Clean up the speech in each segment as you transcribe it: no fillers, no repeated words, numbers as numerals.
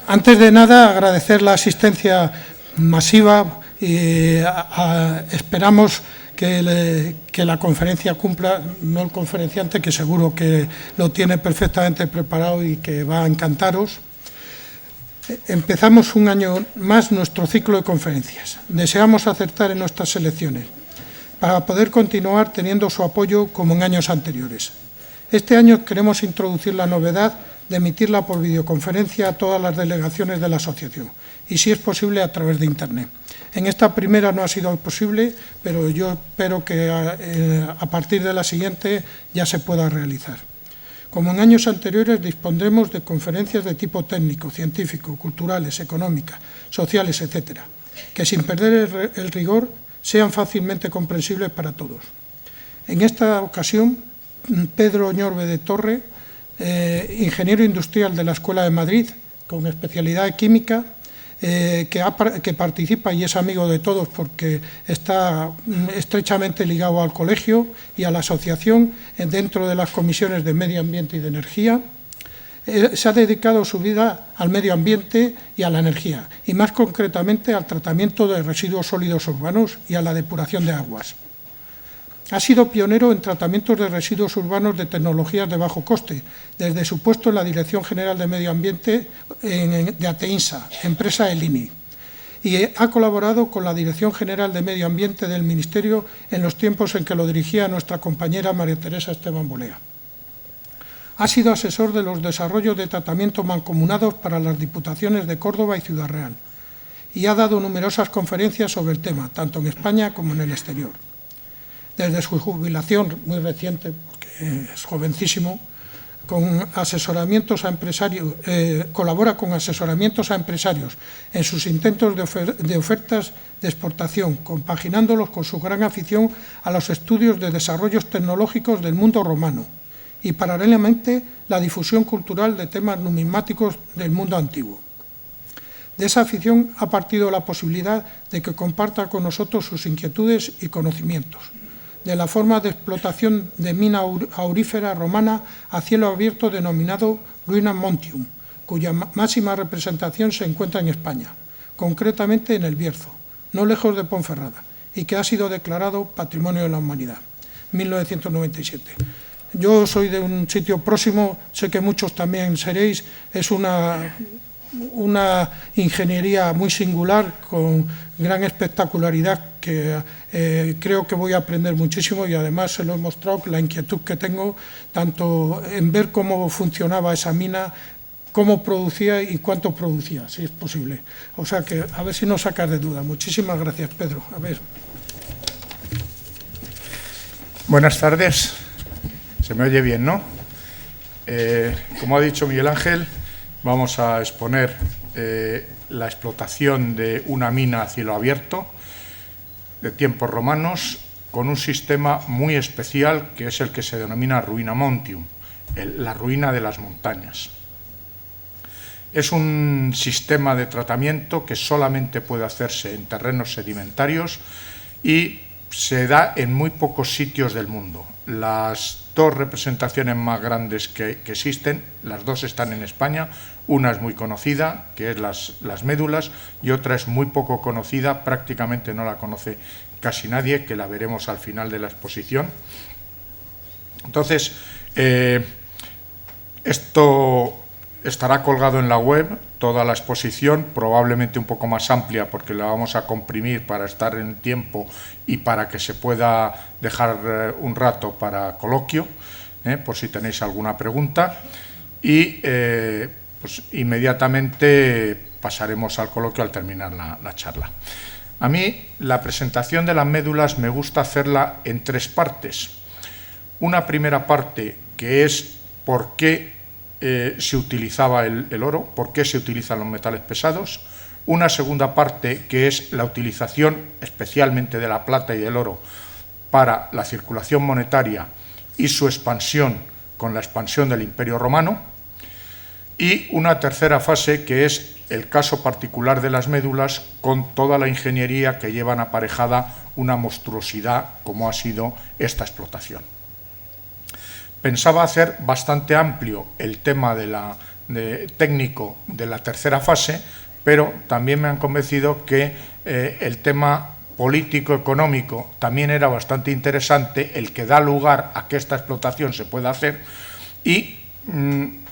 Antes de nada, agradecer la asistencia masiva y esperamos que la conferencia cumpla, no el conferenciante, que seguro que lo tiene perfectamente preparado y que va a encantaros. Empezamos un año más nuestro ciclo de conferencias. Deseamos acertar en nuestras selecciones para poder continuar teniendo su apoyo como en años anteriores. Este año queremos introducir la novedad de emitirla por videoconferencia a todas las delegaciones de la asociación y, si es posible, a través de Internet. En esta primera no ha sido posible, pero yo espero que a partir de la siguiente ya se pueda realizar. Como en años anteriores, dispondremos de conferencias de tipo técnico, científico, culturales, económicas, sociales, etcétera, que sin perder el rigor sean fácilmente comprensibles para todos. En esta ocasión, Pedro Oñorbe de Torre, ingeniero industrial de la Escuela de Madrid, con especialidad de química, que participa y es amigo de todos porque está estrechamente ligado al colegio y a la asociación dentro de las comisiones de medio ambiente y de energía. Se ha dedicado su vida al medio ambiente y a la energía, y más concretamente al tratamiento de residuos sólidos urbanos y a la depuración de aguas. Ha sido pionero en tratamientos de residuos urbanos de tecnologías de bajo coste, desde su puesto en la Dirección General de Medio Ambiente de Ateinsa, empresa del INI, y ha colaborado con la Dirección General de Medio Ambiente del Ministerio en los tiempos en que lo dirigía nuestra compañera María Teresa Esteban Bolea. Ha sido asesor de los desarrollos de tratamiento mancomunados para las Diputaciones de Córdoba y Ciudad Real, y ha dado numerosas conferencias sobre el tema, tanto en España como en el exterior. Desde su jubilación, muy reciente, porque es jovencísimo, colabora con asesoramientos a empresarios en sus intentos de ofertas de exportación, compaginándolos con su gran afición a los estudios de desarrollos tecnológicos del mundo romano y, paralelamente, la difusión cultural de temas numismáticos del mundo antiguo. De esa afición ha partido la posibilidad de que comparta con nosotros sus inquietudes y conocimientos de la forma de explotación de mina aurífera romana a cielo abierto denominado Ruina Montium, cuya máxima representación se encuentra en España, concretamente en El Bierzo, no lejos de Ponferrada, y que ha sido declarado Patrimonio de la Humanidad, 1997. Yo soy de un sitio próximo, sé que muchos también seréis, es una ingeniería muy singular, con gran espectacularidad, que creo que voy a aprender muchísimo, y además se lo he mostrado la inquietud que tengo, tanto en ver cómo funcionaba esa mina, cómo producía y cuánto producía, si es posible. O sea que a ver si nos sacas de duda. Muchísimas gracias, Pedro. A ver. Buenas tardes. Se me oye bien, ¿no? Como ha dicho Miguel Ángel, vamos a exponer la explotación de una mina a cielo abierto de tiempos romanos con un sistema muy especial que es el que se denomina Ruina Montium, la ruina de las montañas. Es un sistema de tratamiento que solamente puede hacerse en terrenos sedimentarios y se da en muy pocos sitios del mundo. Las dos representaciones más grandes que existen, las dos están en España. Una es muy conocida, que es las médulas, y otra es muy poco conocida, prácticamente no la conoce casi nadie, que la veremos al final de la exposición. Entonces, esto estará colgado en la web, toda la exposición, probablemente un poco más amplia porque la vamos a comprimir para estar en tiempo y para que se pueda dejar un rato para coloquio, por si tenéis alguna pregunta. Y pues inmediatamente pasaremos al coloquio al terminar la charla. A mí la presentación de las médulas me gusta hacerla en tres partes. Una primera parte que es por qué se utilizaba el oro, por qué se utilizan los metales pesados. Una segunda parte que es la utilización especialmente de la plata y del oro para la circulación monetaria y su expansión con la expansión del Imperio Romano. Y una tercera fase que es el caso particular de las médulas con toda la ingeniería que llevan aparejada una monstruosidad como ha sido esta explotación. pensaba hacer bastante amplio el tema técnico de la tercera fase, pero también me han convencido que el tema político-económico también era bastante interesante, el que da lugar a que esta explotación se pueda hacer, y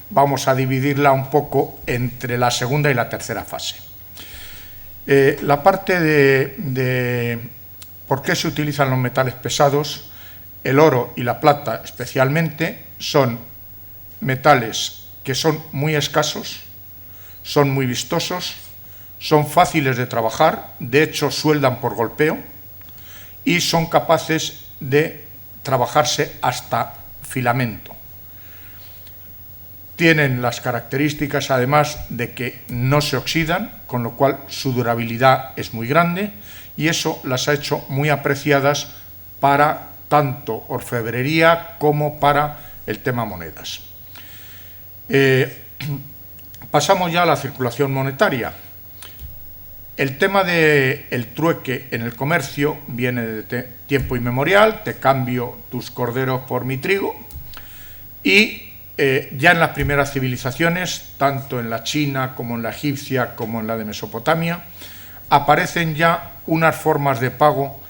vamos a dividirla un poco entre la segunda y la tercera fase. La parte de por qué se utilizan los metales pesados, el oro y la plata especialmente, son metales que son muy escasos, son muy vistosos, son fáciles de trabajar, de hecho sueldan por golpeo, y son capaces de trabajarse hasta filamento. Tienen las características, además, de que no se oxidan, con lo cual su durabilidad es muy grande, y eso las ha hecho muy apreciadas para tanto orfebrería como para el tema monedas. Pasamos ya a la circulación monetaria. El tema del trueque en el comercio viene de tiempo inmemorial, te cambio tus corderos por mi trigo, y ya en las primeras civilizaciones, tanto en la china como en la egipcia como en la de Mesopotamia, aparecen ya unas formas de pago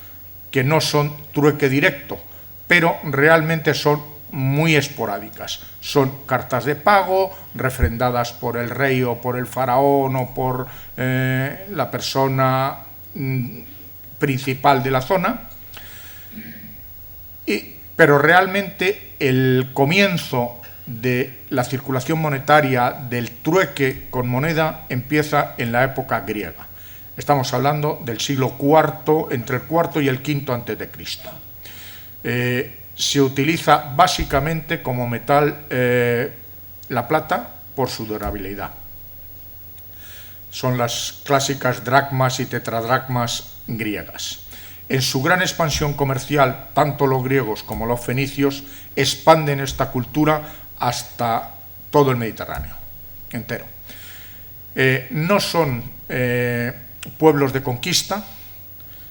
que no son trueque directo, pero realmente son muy esporádicas. Son cartas de pago refrendadas por el rey o por el faraón o por la persona principal de la zona, pero realmente el comienzo de la circulación monetaria, del trueque con moneda, empieza en la época griega. Estamos hablando del siglo IV, entre el IV y el V antes de Cristo. Se utiliza básicamente como metal la plata por su durabilidad. Son las clásicas dracmas y tetradracmas griegas. En su gran expansión comercial, tanto los griegos como los fenicios expanden esta cultura hasta todo el Mediterráneo entero. No son pueblos de conquista,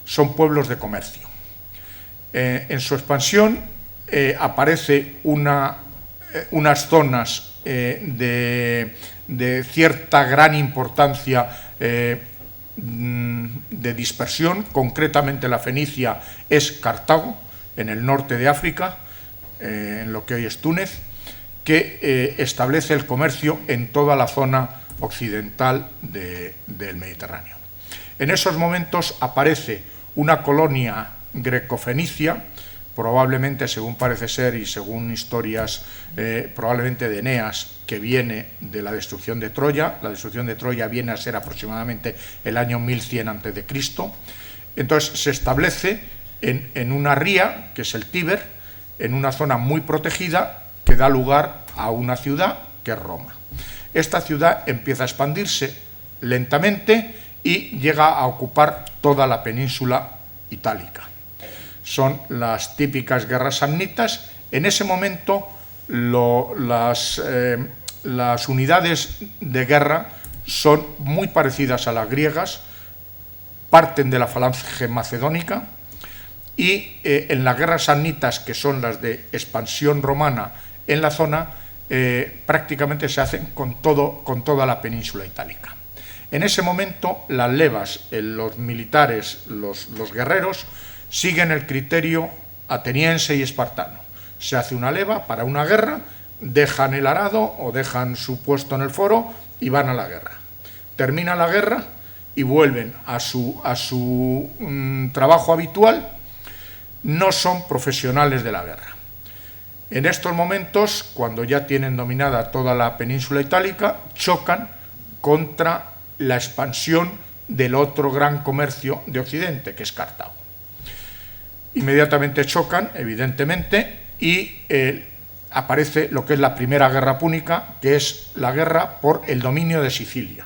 son pueblos de comercio. En su expansión aparece unas zonas de cierta gran importancia de dispersión. Concretamente la Fenicia es Cartago, en el norte de África, en lo que hoy es Túnez, que establece el comercio en toda la zona occidental del Mediterráneo. En esos momentos aparece una colonia greco-fenicia, probablemente, según parece ser y según historias, probablemente de Eneas, que viene de la destrucción de Troya. La destrucción de Troya viene a ser aproximadamente el año 1100 a.C. Entonces se establece en una ría, que es el Tíber, en una zona muy protegida, que da lugar a una ciudad, que es Roma. Esta ciudad empieza a expandirse lentamente y llega a ocupar toda la península itálica. Son las típicas guerras samnitas. En ese momento las unidades de guerra son muy parecidas a las griegas, parten de la falange macedónica, y en las guerras samnitas, que son las de expansión romana en la zona, prácticamente se hacen con toda la península itálica. En ese momento las levas, los militares, los guerreros, siguen el criterio ateniense y espartano. Se hace una leva para una guerra, dejan el arado o dejan su puesto en el foro y van a la guerra. Termina la guerra y vuelven a su trabajo habitual. No son profesionales de la guerra. En estos momentos, cuando ya tienen dominada toda la península itálica, chocan contra la expansión del otro gran comercio de Occidente, que es Cartago. Inmediatamente chocan, evidentemente, y aparece lo que es la primera guerra púnica, que es la guerra por el dominio de Sicilia.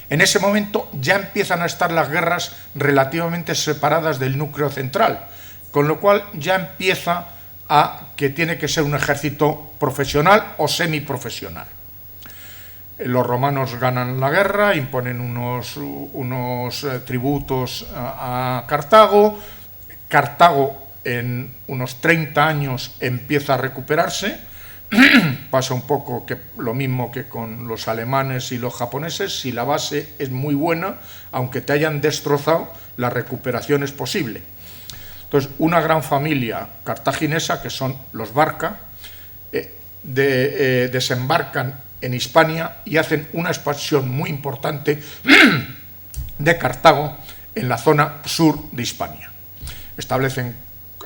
En ese momento ya empiezan a estar las guerras relativamente separadas del núcleo central, con lo cual ya empieza a que tiene que ser un ejército profesional o semiprofesional. Los romanos ganan la guerra, imponen unos tributos a Cartago. Cartago en unos 30 años empieza a recuperarse. Pasa un poco lo mismo que con los alemanes y los japoneses. Si la base es muy buena, aunque te hayan destrozado, la recuperación es posible. Entonces, una gran familia cartaginesa, que son los Barca, desembarcan en Hispania y hacen una expansión muy importante de Cartago en la zona sur de Hispania. Establecen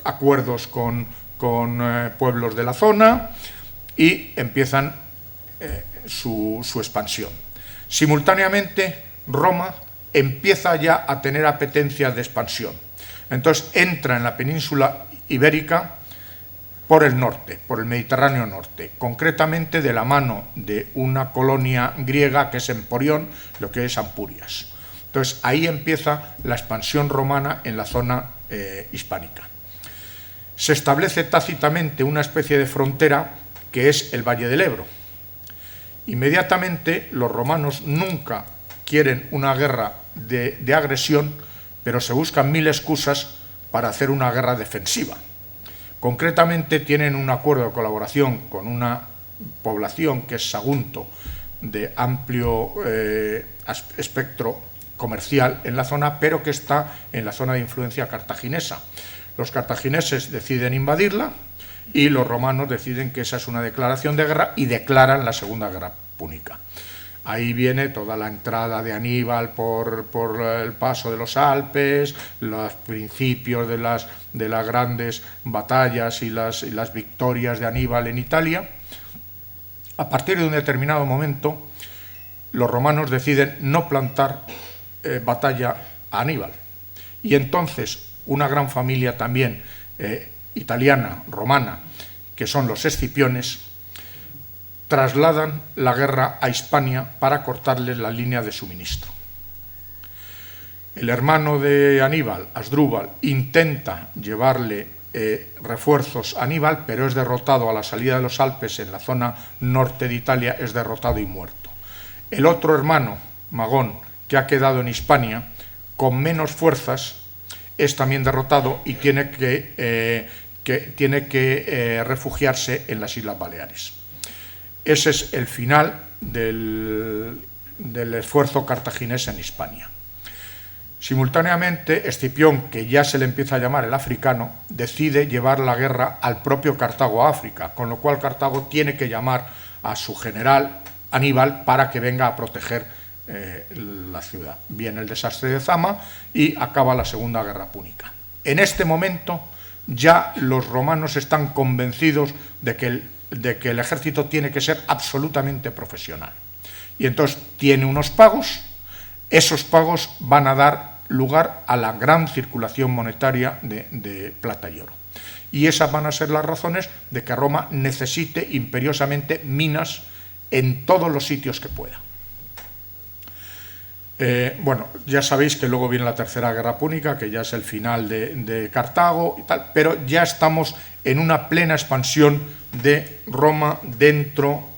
acuerdos con pueblos de la zona y empiezan su expansión. Simultáneamente, Roma empieza ya a tener apetencia de expansión. Entonces entra en la península ibérica por el norte, por el Mediterráneo norte, concretamente de la mano de una colonia griega que es Emporión, lo que es Ampurias. Entonces ahí empieza la expansión romana en la zona hispánica. Se establece tácitamente una especie de frontera que es el Valle del Ebro. Inmediatamente los romanos nunca quieren una guerra de agresión, pero se buscan mil excusas para hacer una guerra defensiva. Concretamente tienen un acuerdo de colaboración con una población que es Sagunto, de amplio espectro comercial en la zona, pero que está en la zona de influencia cartaginesa. Los cartagineses deciden invadirla y los romanos deciden que esa es una declaración de guerra y declaran la Segunda Guerra Púnica. Ahí viene toda la entrada de Aníbal por el paso de los Alpes, los principios de las grandes batallas y las victorias de Aníbal en Italia. A partir de un determinado momento, los romanos deciden no plantar batalla a Aníbal. Y entonces una gran familia también italiana, romana, que son los Escipiones, trasladan la guerra a Hispania para cortarles la línea de suministro. El hermano de Aníbal, Asdrúbal, intenta llevarle refuerzos a Aníbal, pero es derrotado a la salida de los Alpes en la zona norte de Italia, es derrotado y muerto. El otro hermano, Magón, que ha quedado en Hispania, con menos fuerzas, es también derrotado y tiene que refugiarse en las Islas Baleares. Ese es el final del esfuerzo cartaginés en Hispania. Simultáneamente, Escipión, que ya se le empieza a llamar el africano, decide llevar la guerra al propio Cartago a África, con lo cual Cartago tiene que llamar a su general Aníbal para que venga a proteger la ciudad. Viene el desastre de Zama y acaba la Segunda Guerra Púnica. En este momento ya los romanos están convencidos de que el ejército tiene que ser absolutamente profesional. Y entonces tiene unos pagos, esos pagos van a dar lugar a la gran circulación monetaria de plata y oro. Y esas van a ser las razones de que Roma necesite imperiosamente minas en todos los sitios que pueda. Bueno, ya sabéis que luego viene la Tercera Guerra Púnica, que ya es el final de Cartago y tal, pero ya estamos en una plena expansión de Roma dentro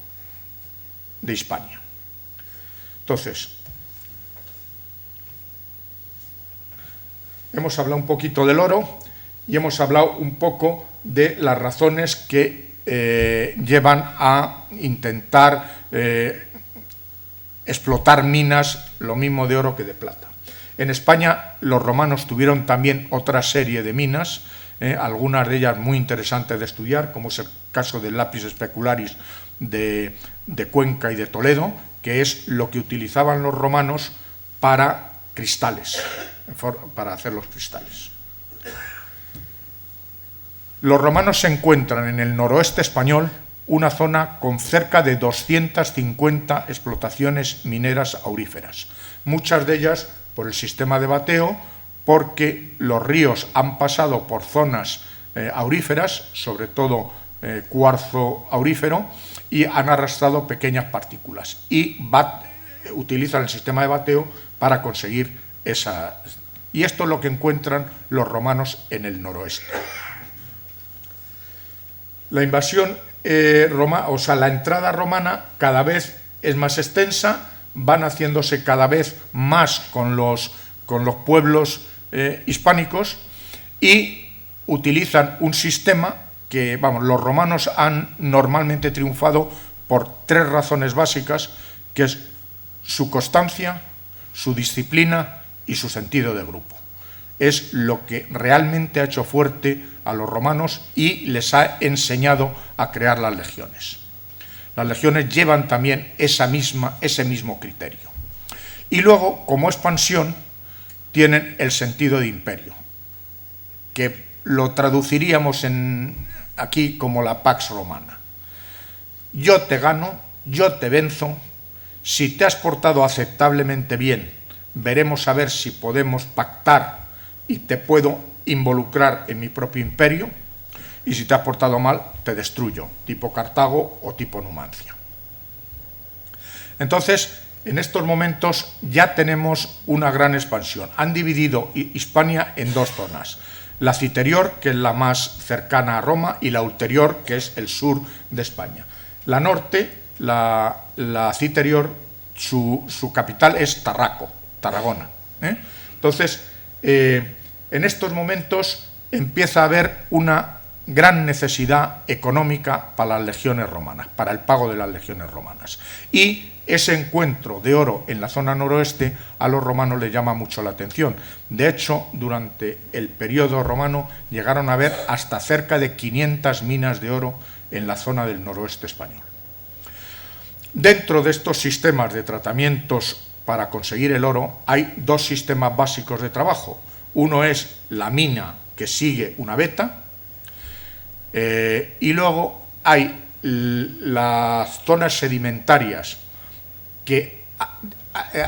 de Hispania. Entonces, hemos hablado un poquito del oro y hemos hablado un poco de las razones que llevan a intentar explotar minas, lo mismo de oro que de plata. En España los romanos tuvieron también otra serie de minas, algunas de ellas muy interesantes de estudiar, como es el caso del lápiz specularis de Cuenca y de Toledo, que es lo que utilizaban los romanos para cristales, para hacer los cristales. Los romanos se encuentran en el noroeste español una zona con cerca de 250 explotaciones mineras auríferas, muchas de ellas por el sistema de bateo, porque los ríos han pasado por zonas auríferas, sobre todo cuarzo aurífero, y han arrastrado pequeñas partículas, y utilizan el sistema de bateo para conseguir esa. Y esto es lo que encuentran los romanos en el noroeste. La invasión la entrada romana cada vez es más extensa, van haciéndose cada vez más con los pueblos hispánicos, y utilizan un sistema que, vamos, los romanos han normalmente triunfado por 3 razones básicas, que es su constancia, su disciplina y su sentido de grupo. Es lo que realmente ha hecho fuerte a los romanos y les ha enseñado a crear las legiones. Las legiones llevan también ese mismo criterio. Y luego, como expansión, tienen el sentido de imperio, que lo traduciríamos aquí como la Pax Romana. Yo te gano, yo te venzo, si te has portado aceptablemente bien, veremos a ver si podemos pactar y te puedo involucrar en mi propio imperio, y si te has portado mal, te destruyo, tipo Cartago o tipo Numancia. Entonces, en estos momentos ya tenemos una gran expansión. Han dividido Hispania en 2 zonas. La citerior, que es la más cercana a Roma, y la ulterior, que es el sur de España. La norte, la citerior, su capital es Tarragona. Entonces, en estos momentos empieza a haber una gran necesidad económica para las legiones romanas, para el pago de las legiones romanas. Y ese encuentro de oro en la zona noroeste a los romanos les llama mucho la atención. De hecho, durante el periodo romano llegaron a haber hasta cerca de 500 minas de oro en la zona del noroeste español. Dentro de estos sistemas de tratamientos para conseguir el oro hay 2 sistemas básicos de trabajo. Uno es la mina, que sigue una veta, y luego hay las zonas sedimentarias que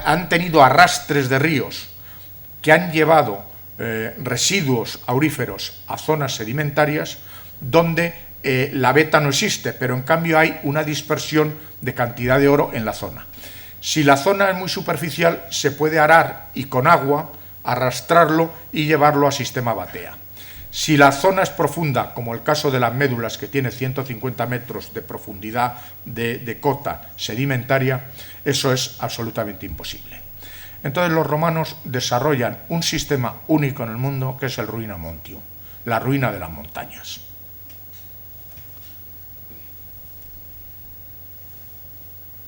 han tenido arrastres de ríos que han llevado residuos auríferos a zonas sedimentarias donde la veta no existe, pero en cambio hay una dispersión de cantidad de oro en la zona. Si la zona es muy superficial, se puede arar y con agua arrastrarlo y llevarlo a sistema batea. Si la zona es profunda, como el caso de las médulas, que tiene 150 metros de profundidad de cota sedimentaria, eso es absolutamente imposible. Entonces los romanos desarrollan un sistema único en el mundo, que es el ruina montio, la ruina de las montañas.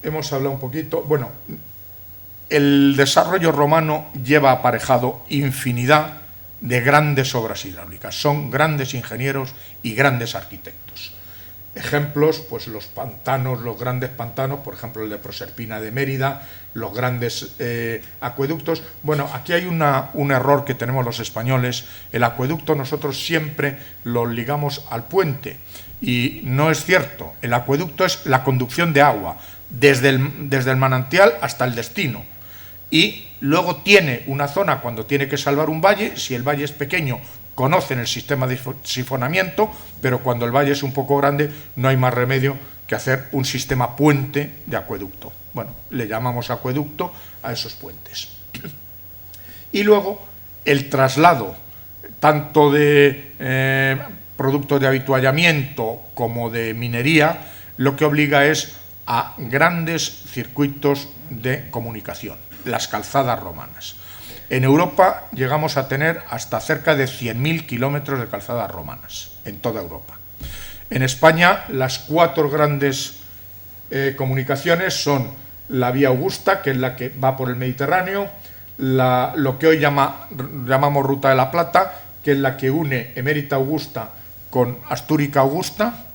Hemos hablado un poquito, bueno, el desarrollo romano lleva aparejado infinidad de grandes obras hidráulicas. Son grandes ingenieros y grandes arquitectos. Ejemplos, pues los pantanos, los grandes pantanos, por ejemplo el de Proserpina de Mérida, los grandes acueductos. Bueno, aquí hay un error que tenemos los españoles. El acueducto nosotros siempre lo ligamos al puente y no es cierto. El acueducto es la conducción de agua desde el manantial hasta el destino. Y luego tiene una zona cuando tiene que salvar un valle. Si el valle es pequeño, conocen el sistema de sifonamiento, pero cuando el valle es un poco grande, no hay más remedio que hacer un sistema puente de acueducto. Bueno, le llamamos acueducto a esos puentes. Y luego el traslado, tanto de productos de avituallamiento como de minería, lo que obliga es a grandes circuitos de comunicación, las calzadas romanas. En Europa llegamos a tener hasta cerca de 100.000 kilómetros de calzadas romanas, en toda Europa. En España, las 4 grandes comunicaciones son la Vía Augusta, que es la que va por el Mediterráneo, lo que hoy llamamos Ruta de la Plata, que es la que une Emérita Augusta con Astúrica Augusta,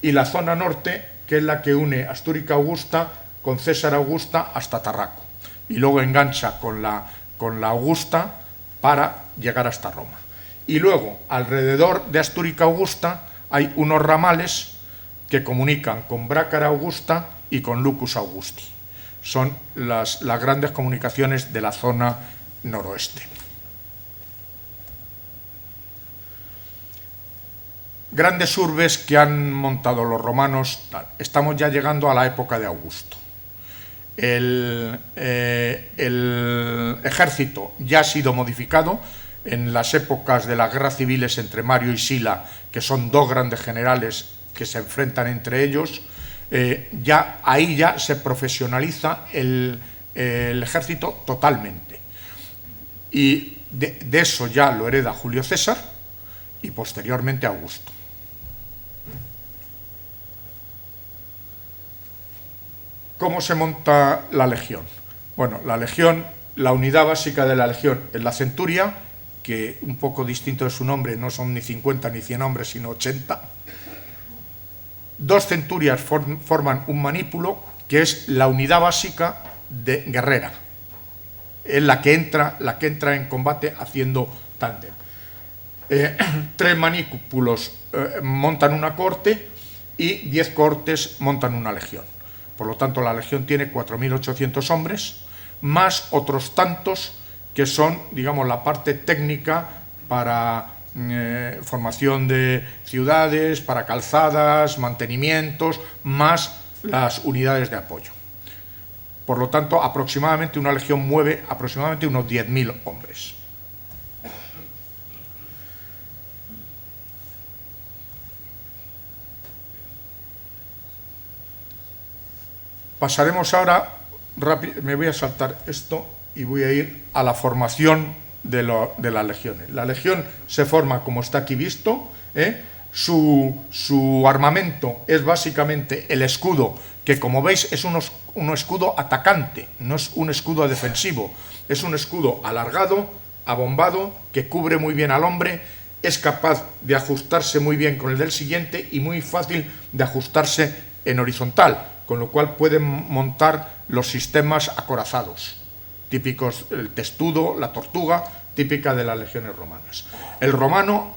y la zona norte, que es la que une Astúrica Augusta con César Augusta hasta Tarraco, y luego engancha con la Augusta para llegar hasta Roma. Y luego, alrededor de Astúrica Augusta, hay unos ramales que comunican con Brácara Augusta y con Lucus Augusti. Son las grandes comunicaciones de la zona noroeste. Grandes urbes que han montado los romanos. Estamos ya llegando a la época de Augusto. El ejército ya ha sido modificado en las épocas de las guerras civiles entre Mario y Sila, que son 2 grandes generales que se enfrentan entre ellos. Ahí ya se profesionaliza el ejército totalmente. Y de eso ya lo hereda Julio César, y posteriormente Augusto. ¿Cómo se monta la legión? Bueno, la unidad básica de la legión es la centuria, que un poco distinto de su nombre, no son ni 50 ni 100 hombres, sino 80. 2 centurias forman un manípulo, que es la unidad básica de guerrera. Es la que entra en combate haciendo tándem. 3 manípulos montan una cohorte y 10 cohortes montan una legión. Por lo tanto, la legión tiene 4.800 hombres, más otros tantos que son, digamos, la parte técnica para formación de ciudades, para calzadas, mantenimientos, más las unidades de apoyo. Por lo tanto, aproximadamente una legión mueve aproximadamente unos 10.000 hombres. Pasaremos ahora, me voy a saltar esto y voy a ir a la formación de las legiones. La legión se forma como está aquí visto, su armamento es básicamente el escudo, que como veis es un escudo atacante, no es un escudo defensivo, es un escudo alargado, abombado, que cubre muy bien al hombre, es capaz de ajustarse muy bien con el del siguiente y muy fácil de ajustarse en horizontal, con lo cual pueden montar los sistemas acorazados, típicos el testudo, la tortuga, típica de las legiones romanas. El romano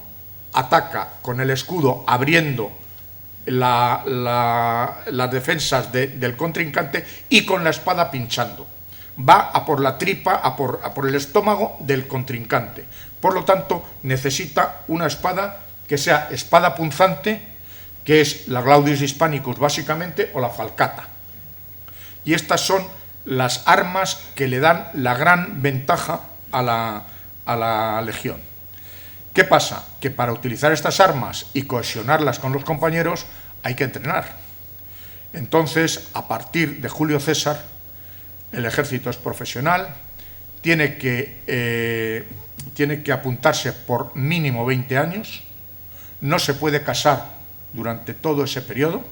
ataca con el escudo abriendo las defensas del contrincante y con la espada pinchando. Va a por la tripa, a por el estómago del contrincante. Por lo tanto, necesita una espada que sea espada punzante, que es la Glaudius Hispanicus básicamente, o la falcata. Y estas son las armas que le dan la gran ventaja a la legión. ¿Qué pasa? Que para utilizar estas armas y cohesionarlas con los compañeros hay que entrenar. Entonces, a partir de Julio César, el ejército es profesional, tiene que apuntarse por mínimo 20 años, no se puede casar durante todo ese periodo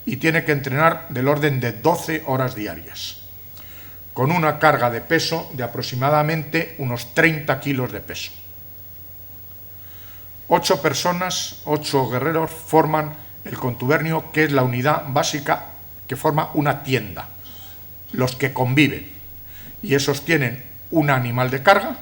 y tiene que entrenar del orden de 12 horas diarias, con una carga de peso de aproximadamente unos 30 kilos de peso. 8 personas, 8 guerreros forman el contubernio, que es la unidad básica que forma una tienda, los que conviven, y esos tienen un animal de carga,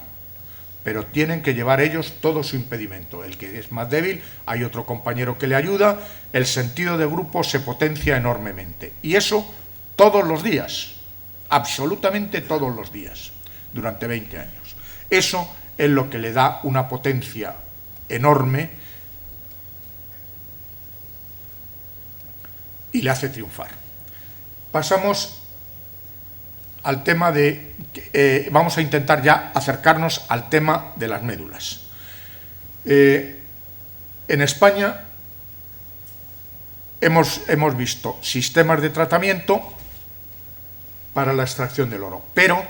pero tienen que llevar ellos todo su impedimento. El que es más débil, hay otro compañero que le ayuda, el sentido de grupo se potencia enormemente. Y eso todos los días, absolutamente todos los días, durante 20 años. Eso es lo que le da una potencia enorme y le hace triunfar. Pasamos al tema de... vamos a intentar ya acercarnos al tema de las médulas. En España hemos visto sistemas de tratamiento para la extracción del oro, pero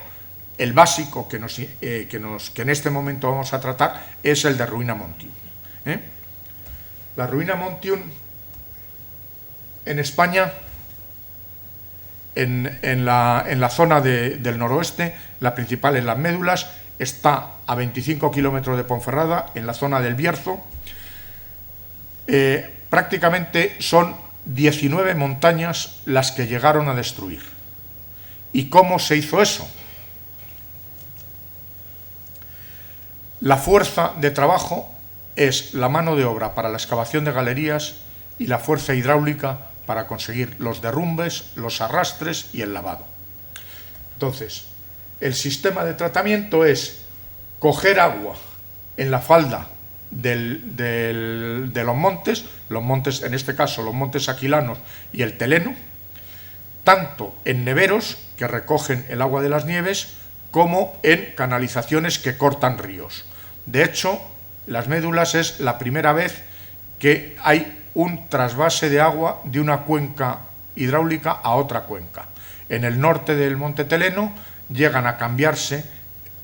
el básico que en este momento vamos a tratar es el de Ruina Montium. La Ruina Montium en España, en la zona del noroeste, la principal en las Médulas, está a 25 kilómetros de Ponferrada, en la zona del Bierzo. Prácticamente son 19 montañas las que llegaron a destruir. ¿Y cómo se hizo eso? La fuerza de trabajo es la mano de obra para la excavación de galerías y la fuerza hidráulica para conseguir los derrumbes, los arrastres y el lavado. Entonces, el sistema de tratamiento es coger agua en la falda de los montes, en este caso los montes Aquilanos y el Teleno, tanto en neveros que recogen el agua de las nieves, como en canalizaciones que cortan ríos. De hecho, las Médulas es la primera vez que hay un trasvase de agua de una cuenca hidráulica a otra cuenca. En el norte del monte Teleno llegan a cambiarse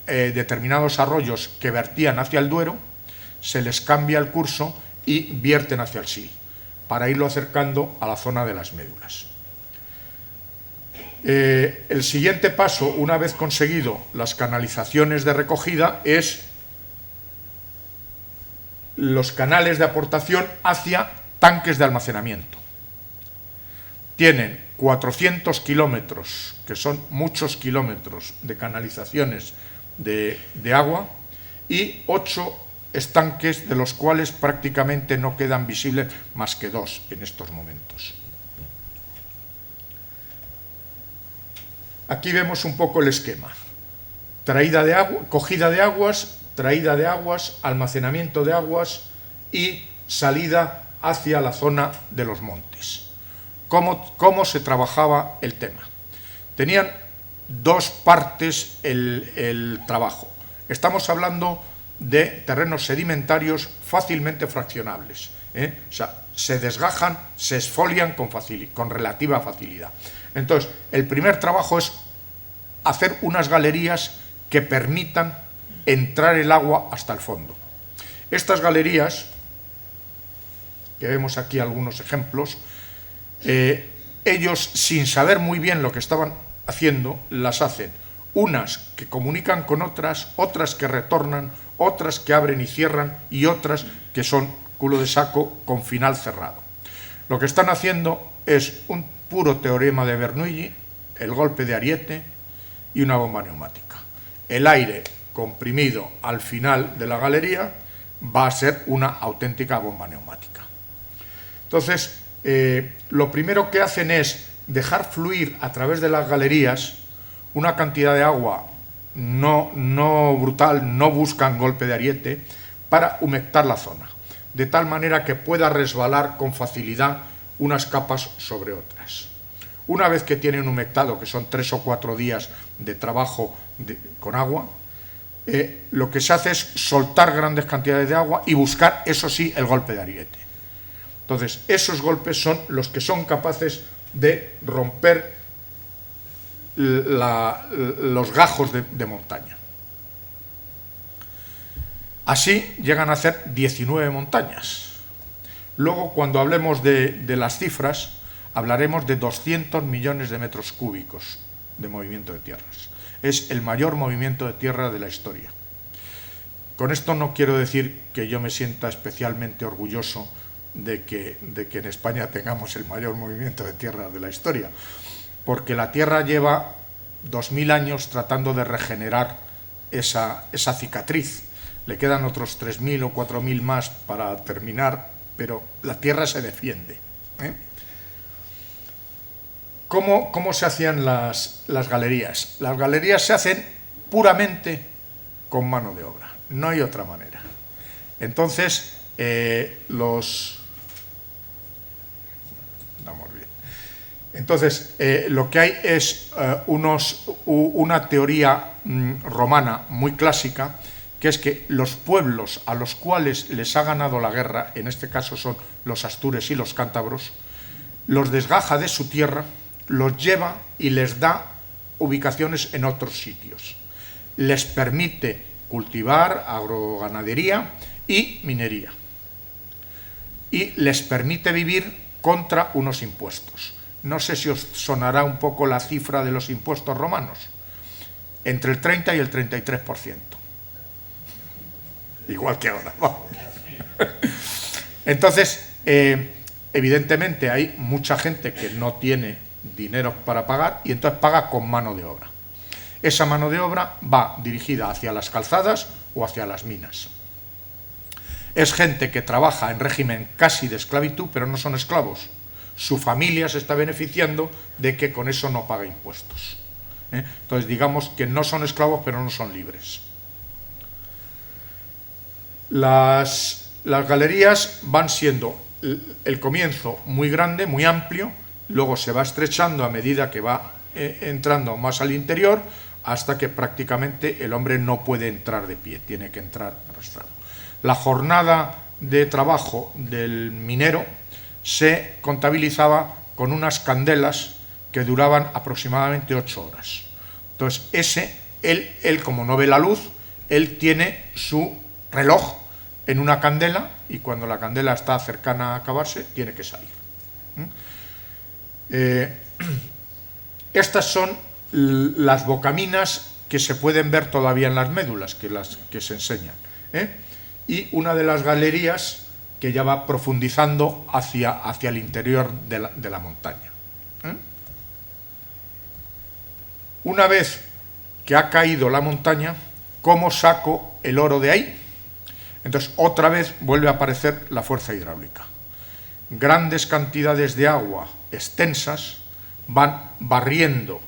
determinados arroyos que vertían hacia el Duero, se les cambia el curso y vierten hacia el Sil, para irlo acercando a la zona de las médulas. El siguiente paso, una vez conseguido las canalizaciones de recogida, es los canales de aportación hacia tanques de almacenamiento. Tienen 400 kilómetros, que son muchos kilómetros de canalizaciones de agua, y 8 estanques, de los cuales prácticamente no quedan visibles más que 2 en estos momentos. Aquí vemos un poco el esquema: traída de agua, cogida de aguas, traída de aguas, almacenamiento de aguas y salida hacia la zona de los montes. ¿Cómo se trabajaba el tema? Tenían 2 partes el trabajo. Estamos hablando de terrenos sedimentarios fácilmente fraccionables, o sea, se desgajan, se esfolian con relativa facilidad. Entonces, el primer trabajo es hacer unas galerías que permitan entrar el agua hasta el fondo. Estas galerías, que vemos aquí algunos ejemplos, ellos, sin saber muy bien lo que estaban haciendo, las hacen. Unas que comunican con otras, otras que retornan, otras que abren y cierran y otras que son culo de saco con final cerrado. Lo que están haciendo es un puro teorema de Bernoulli, el golpe de ariete y una bomba neumática. El aire comprimido al final de la galería va a ser una auténtica bomba neumática. Entonces, lo primero que hacen es dejar fluir a través de las galerías una cantidad de agua no brutal, no buscan golpe de ariete, para humectar la zona, de tal manera que pueda resbalar con facilidad unas capas sobre otras. Una vez que tienen humectado, que son 3 o 4 días de trabajo con agua, lo que se hace es soltar grandes cantidades de agua y buscar, eso sí, el golpe de ariete. Entonces, esos golpes son los que son capaces de romper los gajos de montaña. Así llegan a ser 19 montañas. Luego, cuando hablemos de las cifras, hablaremos de 200 millones de metros cúbicos de movimiento de tierras. Es el mayor movimiento de tierra de la historia. Con esto no quiero decir que yo me sienta especialmente orgulloso de que en España tengamos el mayor movimiento de tierra de la historia, porque la Tierra lleva 2000 años tratando de regenerar esa cicatriz. Le quedan otros 3000 o 4000 más para terminar, pero la Tierra se defiende. ¿Cómo se hacían las galerías? Las galerías se hacen puramente con mano de obra, no hay otra manera. Entonces, lo que hay es una teoría romana muy clásica, que es que los pueblos a los cuales les ha ganado la guerra, en este caso son los astures y los cántabros, los desgaja de su tierra, los lleva y les da ubicaciones en otros sitios. Les permite cultivar agroganadería y minería. Y les permite vivir contra unos impuestos. No sé si os sonará un poco la cifra de los impuestos romanos. Entre el 30 y el 33%. Igual que ahora. Entonces, evidentemente hay mucha gente que no tiene dinero para pagar y entonces paga con mano de obra. Esa mano de obra va dirigida hacia las calzadas o hacia las minas. Es gente que trabaja en régimen casi de esclavitud, pero no son esclavos. Su familia se está beneficiando de que con eso no paga impuestos. Entonces, digamos que no son esclavos, pero no son libres. Las galerías van siendo el comienzo muy grande, muy amplio, luego se va estrechando a medida que va entrando más al interior, hasta que prácticamente el hombre no puede entrar de pie, tiene que entrar arrastrado. La jornada de trabajo del minero se contabilizaba con unas candelas que duraban aproximadamente 8 horas. Entonces, él como no ve la luz, él tiene su reloj en una candela y cuando la candela está cercana a acabarse, tiene que salir. Estas son las bocaminas que se pueden ver todavía en las médulas, que se enseñan. Y una de las galerías que ya va profundizando hacia el interior de la montaña. Una vez que ha caído la montaña, ¿cómo saco el oro de ahí? Entonces, otra vez vuelve a aparecer la fuerza hidráulica. Grandes cantidades de agua extensas van barriendo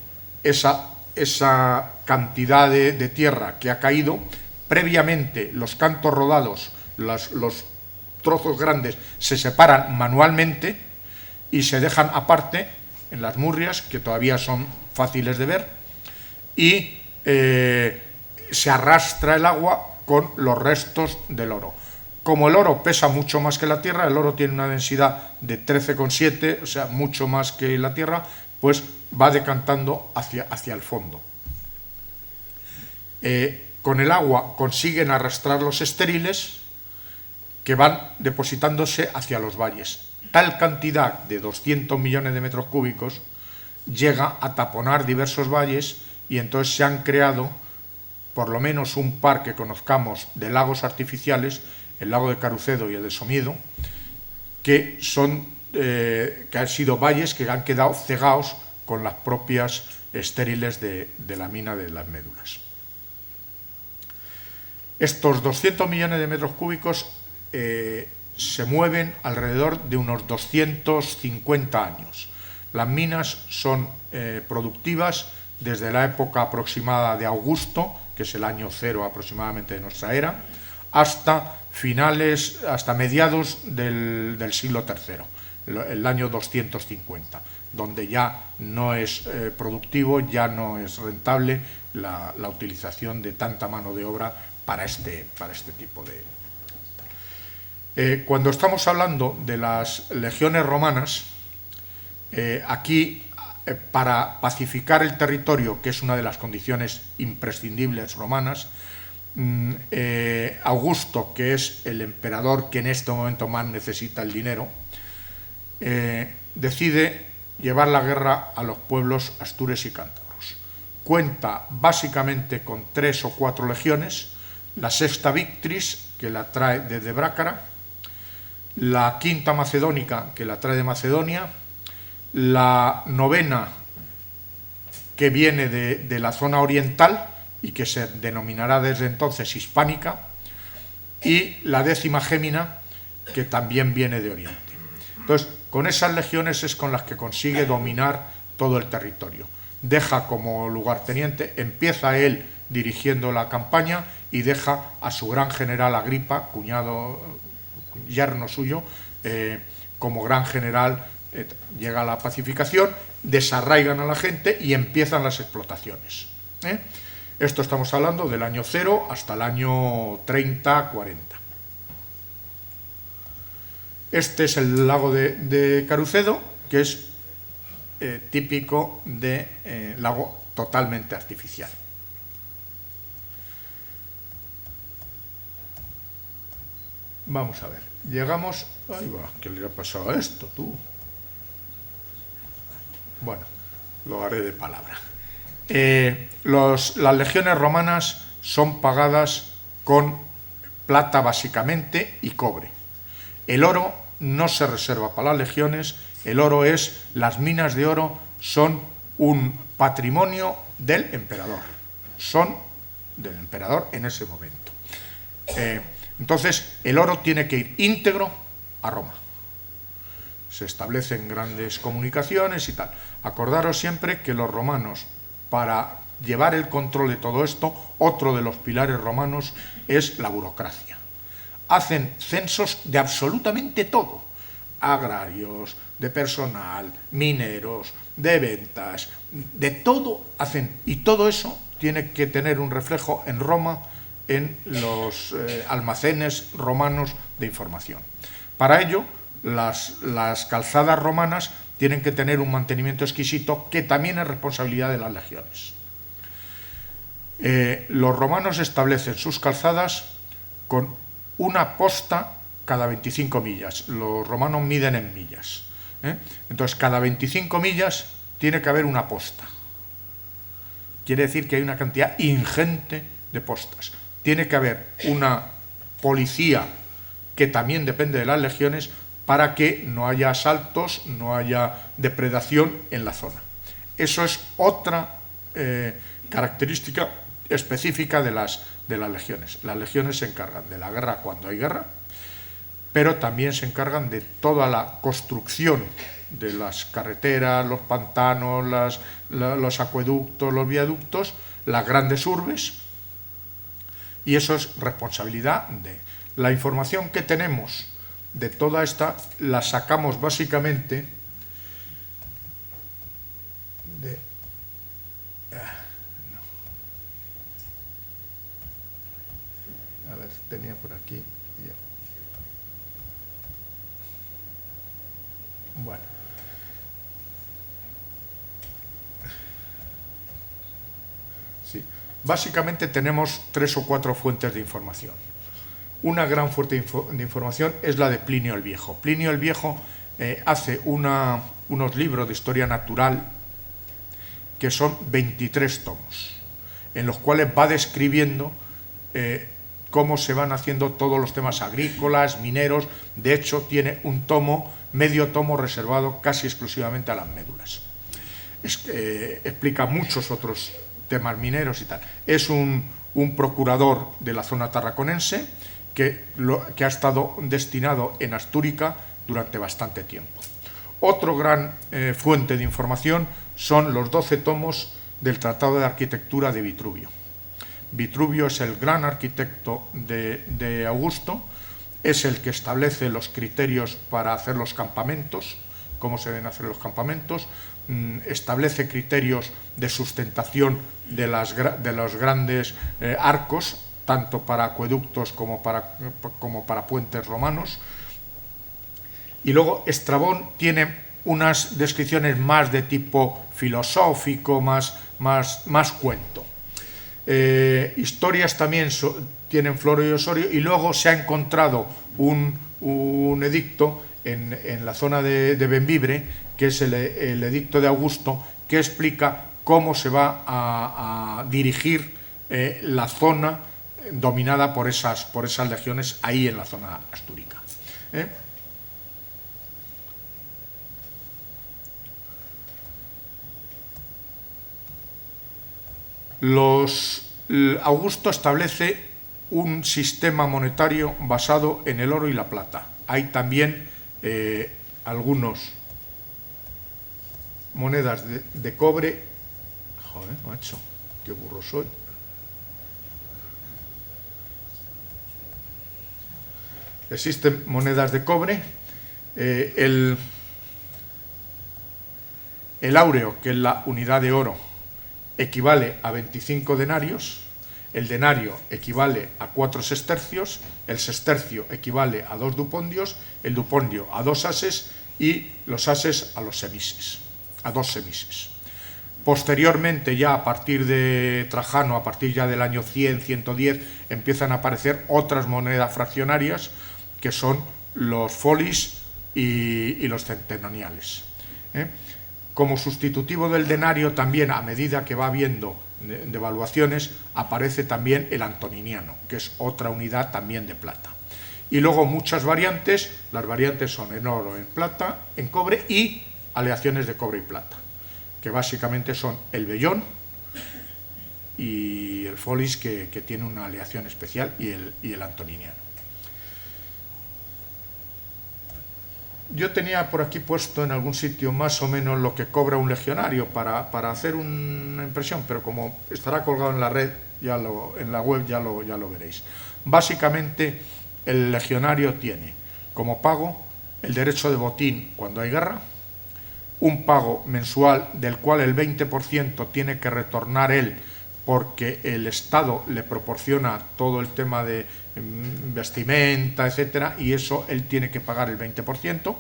esa cantidad de tierra que ha caído. Previamente, los cantos rodados, los trozos grandes, se separan manualmente y se dejan aparte en las murrias, que todavía son fáciles de ver, y se arrastra el agua con los restos del oro. Como el oro pesa mucho más que la tierra, el oro tiene una densidad de 13,7, o sea, mucho más que la tierra, pues va decantando hacia el fondo. Con el agua consiguen arrastrar los estériles que van depositándose hacia los valles. Tal cantidad de 200 millones de metros cúbicos llega a taponar diversos valles y entonces se han creado por lo menos un par que conozcamos de lagos artificiales, el lago de Carucedo y el de Somiedo, que han sido valles que han quedado cegados con las propias estériles de la mina de las médulas. Estos 200 millones de metros cúbicos se mueven alrededor de unos 250 años. Las minas son productivas desde la época aproximada de Augusto, que es el año 0 aproximadamente de nuestra era, hasta mediados del siglo III, el año 250, donde ya no es productivo, ya no es rentable la utilización de tanta mano de obra para este tipo de... Cuando estamos hablando de las legiones romanas, aquí, para pacificar el territorio, que es una de las condiciones imprescindibles romanas, Augusto, que es el emperador que en este momento más necesita el dinero, decide llevar la guerra a los pueblos astures y cántabros. Cuenta básicamente con 3 o 4 legiones, la sexta Victris, que la trae desde Brácara, la quinta macedónica, que la trae de Macedonia, la novena, que viene de la zona oriental y que se denominará desde entonces hispánica, y la décima Gémina, que también viene de Oriente. Entonces, con esas legiones es con las que consigue dominar todo el territorio. Deja como lugarteniente, empieza él dirigiendo la campaña y deja a su gran general Agripa, yerno suyo, como gran general. Llega a la pacificación, desarraigan a la gente y empiezan las explotaciones. Esto estamos hablando del año 0 hasta el año 30-40. Este es el lago de Carucedo, que es típico de lago totalmente artificial. Vamos a ver, llegamos... Ahí va, ¿qué le ha pasado a esto, tú? Bueno, lo haré de palabra. Las legiones romanas son pagadas con plata básicamente y cobre. El oro no se reserva para las legiones, las minas de oro son un patrimonio del emperador, son del emperador en ese momento. Entonces, el oro tiene que ir íntegro a Roma. Se establecen grandes comunicaciones y tal. Acordaros siempre que los romanos, para llevar el control de todo esto, otro de los pilares romanos es la burocracia. Hacen censos de absolutamente todo, agrarios, de personal, mineros, de ventas, de todo hacen, y todo eso tiene que tener un reflejo en Roma, en los almacenes romanos de información. Para ello, las calzadas romanas tienen que tener un mantenimiento exquisito, que también es responsabilidad de las legiones. Los romanos establecen sus calzadas con una posta cada 25 millas. Los romanos miden en millas. Entonces, cada 25 millas tiene que haber una posta. Quiere decir que hay una cantidad ingente de postas. Tiene que haber una policía que también depende de las legiones para que no haya asaltos, no haya depredación en la zona. Eso es otra característica específica de las legiones. Las legiones se encargan de la guerra cuando hay guerra, pero también se encargan de toda la construcción de las carreteras, los pantanos, los acueductos, los viaductos, las grandes urbes, y eso es responsabilidad de... La información que tenemos de toda esta la sacamos básicamente de... A ver, tenía por aquí... Bueno. Sí. Básicamente tenemos 3 o 4 fuentes de información. Una gran fuente de información es la de Plinio el Viejo. Plinio el Viejo hace unos libros de historia natural que son 23 tomos, en los cuales va describiendo cómo se van haciendo todos los temas agrícolas, mineros. De hecho, tiene un tomo, medio tomo reservado casi exclusivamente a las médulas. Explica muchos otros temas mineros y tal. Es un procurador de la zona tarraconense que ha estado destinado en Astúrica durante bastante tiempo. Otro gran fuente de información son los 12 tomos del Tratado de Arquitectura de Vitruvio. Vitruvio es el gran arquitecto de Augusto, es el que establece los criterios para hacer los campamentos, cómo se deben hacer los campamentos, establece criterios de sustentación de los grandes arcos, tanto para acueductos como para puentes romanos. Y luego Estrabón tiene unas descripciones más de tipo filosófico, más cuento. Historias también tienen Floro y Osorio, y luego se ha encontrado un edicto en la zona de Bembibre, que es el edicto de Augusto, que explica cómo se va a dirigir la zona dominada por esas legiones ahí en la zona astúrica. Augusto establece un sistema monetario basado en el oro y la plata. Hay también algunas monedas de cobre. Joder, macho, qué burro soy. Existen monedas de cobre. El áureo, que es la unidad de oro, equivale a 25 denarios, el denario equivale a 4 sestercios, el sestercio equivale a 2 dupondios, el dupondio a 2 ases y los ases a 2 semises. Posteriormente, ya a partir de Trajano, a partir ya del año 100, 110, empiezan a aparecer otras monedas fraccionarias, que son los folis y los centenariales. Como sustitutivo del denario también, a medida que va habiendo devaluaciones, aparece también el antoniniano, que es otra unidad también de plata. Y luego muchas variantes. Las variantes son en oro, en plata, en cobre y aleaciones de cobre y plata, que básicamente son el vellón y el folis, que tiene una aleación especial, y el antoniniano. Yo tenía por aquí puesto en algún sitio más o menos lo que cobra un legionario para hacer una impresión, pero como estará colgado en la red, en la web ya lo veréis. Básicamente, el legionario tiene como pago el derecho de botín cuando hay guerra, un pago mensual del cual el 20% tiene que retornar él, porque el Estado le proporciona todo el tema de vestimenta, etcétera, y eso él tiene que pagar el 20%.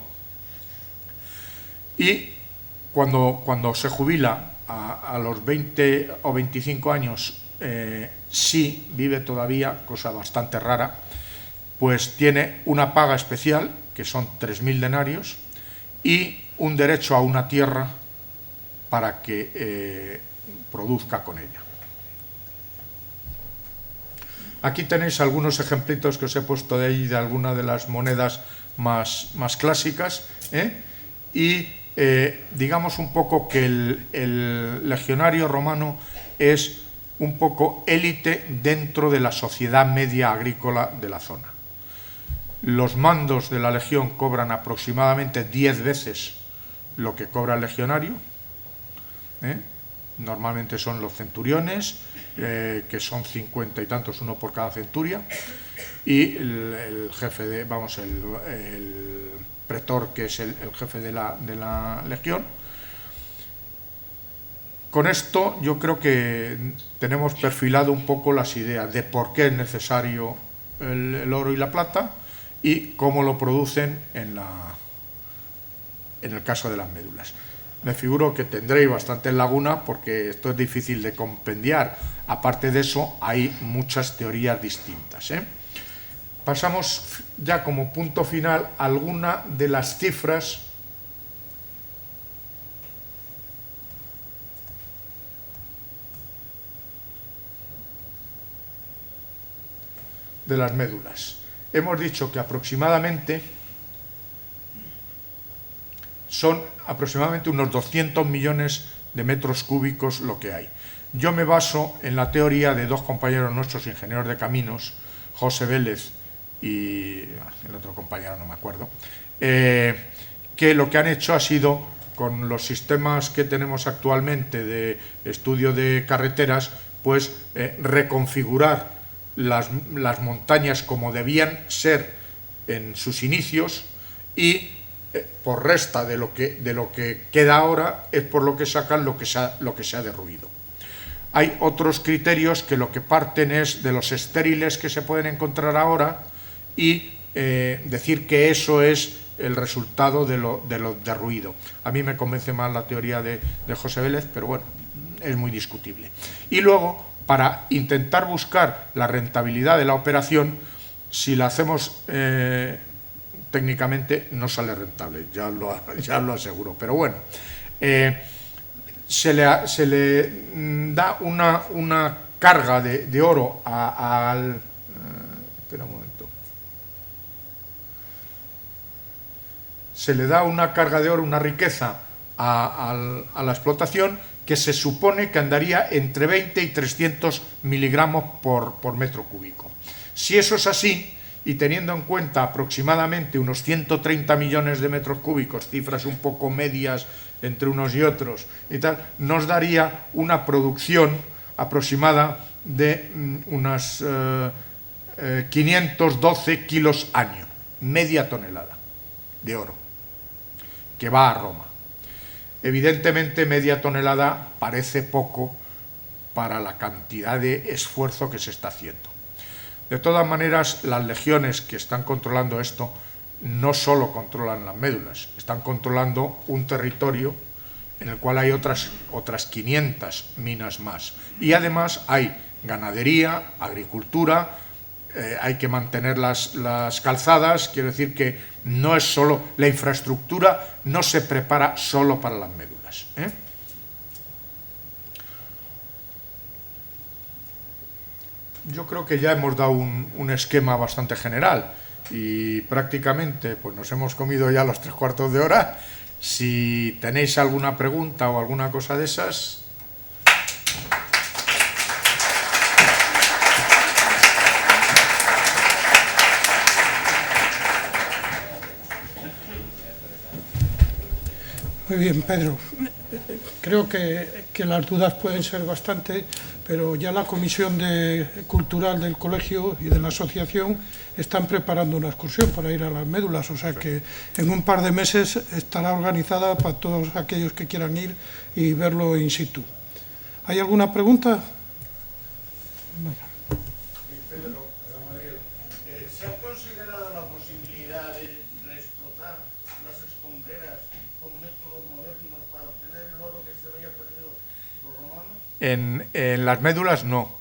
Y cuando se jubila a los 20 o 25 años, sí vive todavía, cosa bastante rara, pues tiene una paga especial, que son 3.000 denarios, y un derecho a una tierra para que produzca con ella. Aquí tenéis algunos ejemplitos que os he puesto de ahí de algunas de las monedas más clásicas, y digamos un poco que el legionario romano es un poco élite dentro de la sociedad media agrícola de la zona. Los mandos de la legión cobran aproximadamente 10 veces lo que cobra el legionario. Normalmente son los centuriones, que son 50 y tantos, uno por cada centuria, y el jefe de, vamos, el pretor, que es el jefe de la legión. Con esto yo creo que tenemos perfilado un poco las ideas de por qué es necesario el oro y la plata y cómo lo producen en el caso de las médulas. Me figuro que tendréis bastantes lagunas porque esto es difícil de compendiar. Aparte de eso, hay muchas teorías distintas. Pasamos ya como punto final a alguna de las cifras de las médulas. Hemos dicho que aproximadamente son aproximadamente unos 200 millones de metros cúbicos lo que hay. Yo me baso en la teoría de dos compañeros nuestros, ingenieros de caminos, José Vélez y el otro compañero no me acuerdo, que lo que han hecho ha sido, con los sistemas que tenemos actualmente de estudio de carreteras, pues reconfigurar las montañas como debían ser en sus inicios, y por resta de lo que queda ahora es por lo que sacan lo que se ha derruido. Hay otros criterios que lo que parten es de los estériles que se pueden encontrar ahora y decir que eso es el resultado de lo derruido. A mí me convence más la teoría de José Vélez, pero bueno, es muy discutible. Y luego, para intentar buscar la rentabilidad de la operación, si la hacemos técnicamente no sale rentable, ya lo aseguro, pero bueno, se le da una carga de oro al... espera un momento. Se le da una carga de oro, una riqueza a la explotación que se supone que andaría entre 20 y 300 miligramos por metro cúbico. Si eso es así, y teniendo en cuenta aproximadamente unos 130 millones de metros cúbicos, cifras un poco medias entre unos y otros, y tal, nos daría una producción aproximada de unas 512 kilos año, media tonelada de oro, que va a Roma. Evidentemente, media tonelada parece poco para la cantidad de esfuerzo que se está haciendo. De todas maneras, las legiones que están controlando esto no solo controlan las médulas, están controlando un territorio en el cual hay otras 500 minas más. Y además hay ganadería, agricultura, hay que mantener las calzadas, quiero decir que no es solo la infraestructura, no se prepara solo para las médulas. Yo creo que ya hemos dado un esquema bastante general y prácticamente pues nos hemos comido ya los 3/4 de hora. Si tenéis alguna pregunta o alguna cosa de esas... Muy bien, Pedro. Creo que las dudas pueden ser bastante, pero ya la Comisión Cultural del Colegio y de la Asociación están preparando una excursión para ir a las médulas, o sea que en un par de meses estará organizada para todos aquellos que quieran ir y verlo in situ. ¿Hay alguna pregunta? Pedro, ¿se ha considerado la posibilidad de reexplotar las escombreras con métodos modernos para obtener el oro que se había perdido los romanos? En las médulas no.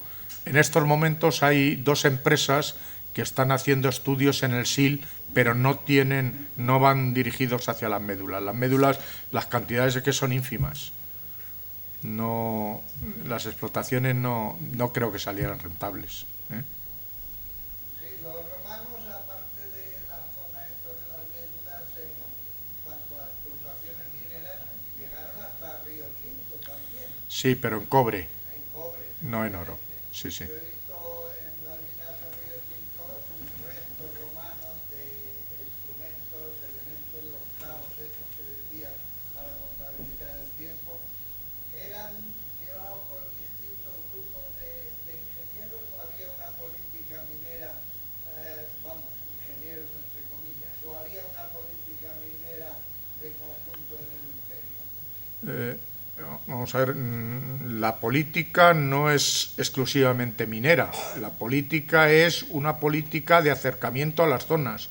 En estos momentos hay dos empresas que están haciendo estudios en el SIL, pero no van dirigidos hacia las médulas. Las médulas, las cantidades de que son ínfimas. No, las explotaciones no creo que salieran rentables. Sí, los romanos, aparte de la zona esta de las médulas, en cuanto a explotaciones mineras, llegaron hasta Río Tinto también, Sí, pero en cobre, en cobre. no en oro. Sí, sí. Yo he visto en las minas de Río Tinto restos romanos de instrumentos, elementos, los clavos estos que decían para contabilizar el tiempo. ¿Eran llevados por distintos grupos de ingenieros o había una política minera, vamos, ingenieros entre comillas, o había una política minera de conjunto en el imperio? Vamos a ver, la política no es exclusivamente minera, la política es una política de acercamiento a las zonas.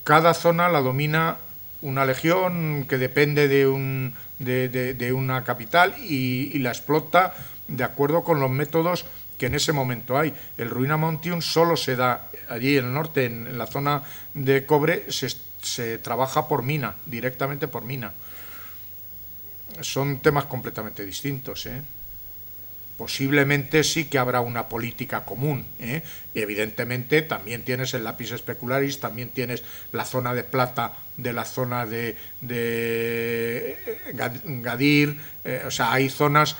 Cada zona la domina una legión que depende de una capital y la explota de acuerdo con los métodos que en ese momento hay. El Ruinamontium solo se da allí en el norte, en la zona de cobre, se trabaja por mina, directamente por mina. Son temas completamente distintos, ¿eh? Posiblemente sí que habrá una política común, ¿eh? Y evidentemente también tienes el lapis specularis, también tienes la zona de plata de la zona de Gadir, o sea, hay zonas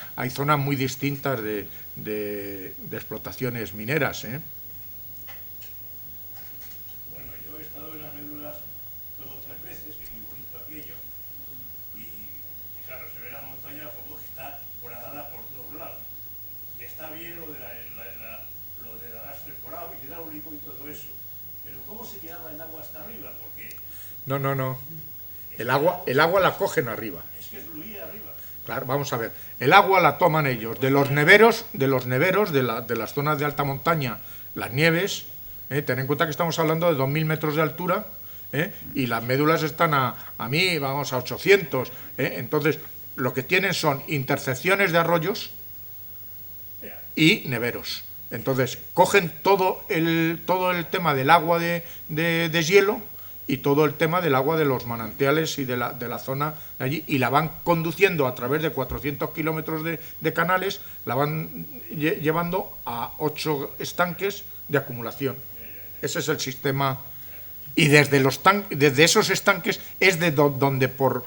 muy distintas de explotaciones mineras, ¿eh? Bueno, yo he estado en las médulas 2 o 3 veces, que es muy bonito aquello, y claro, se ve la montaña como que está horadada por todos lados. Y está bien lo del arrastre por agua, hidráulico y todo eso. Pero ¿cómo se quedaba el agua hasta arriba? Porque No. El agua la cogen arriba. es que fluía arriba. Claro, vamos a ver. El agua la toman ellos de los neveros, de las zonas de alta montaña, las nieves. Ten en cuenta que estamos hablando de 2000 metros de altura, y las médulas están a 1000, vamos, a 800. Entonces, lo que tienen son intercepciones de arroyos y neveros. Entonces, cogen todo el tema del agua de deshielo y todo el tema del agua de los manantiales y de la zona de allí, y la van conduciendo a través de 400 kilómetros de canales, la van llevando a 8 estanques de acumulación. Ese es el sistema. Y desde esos estanques es de donde por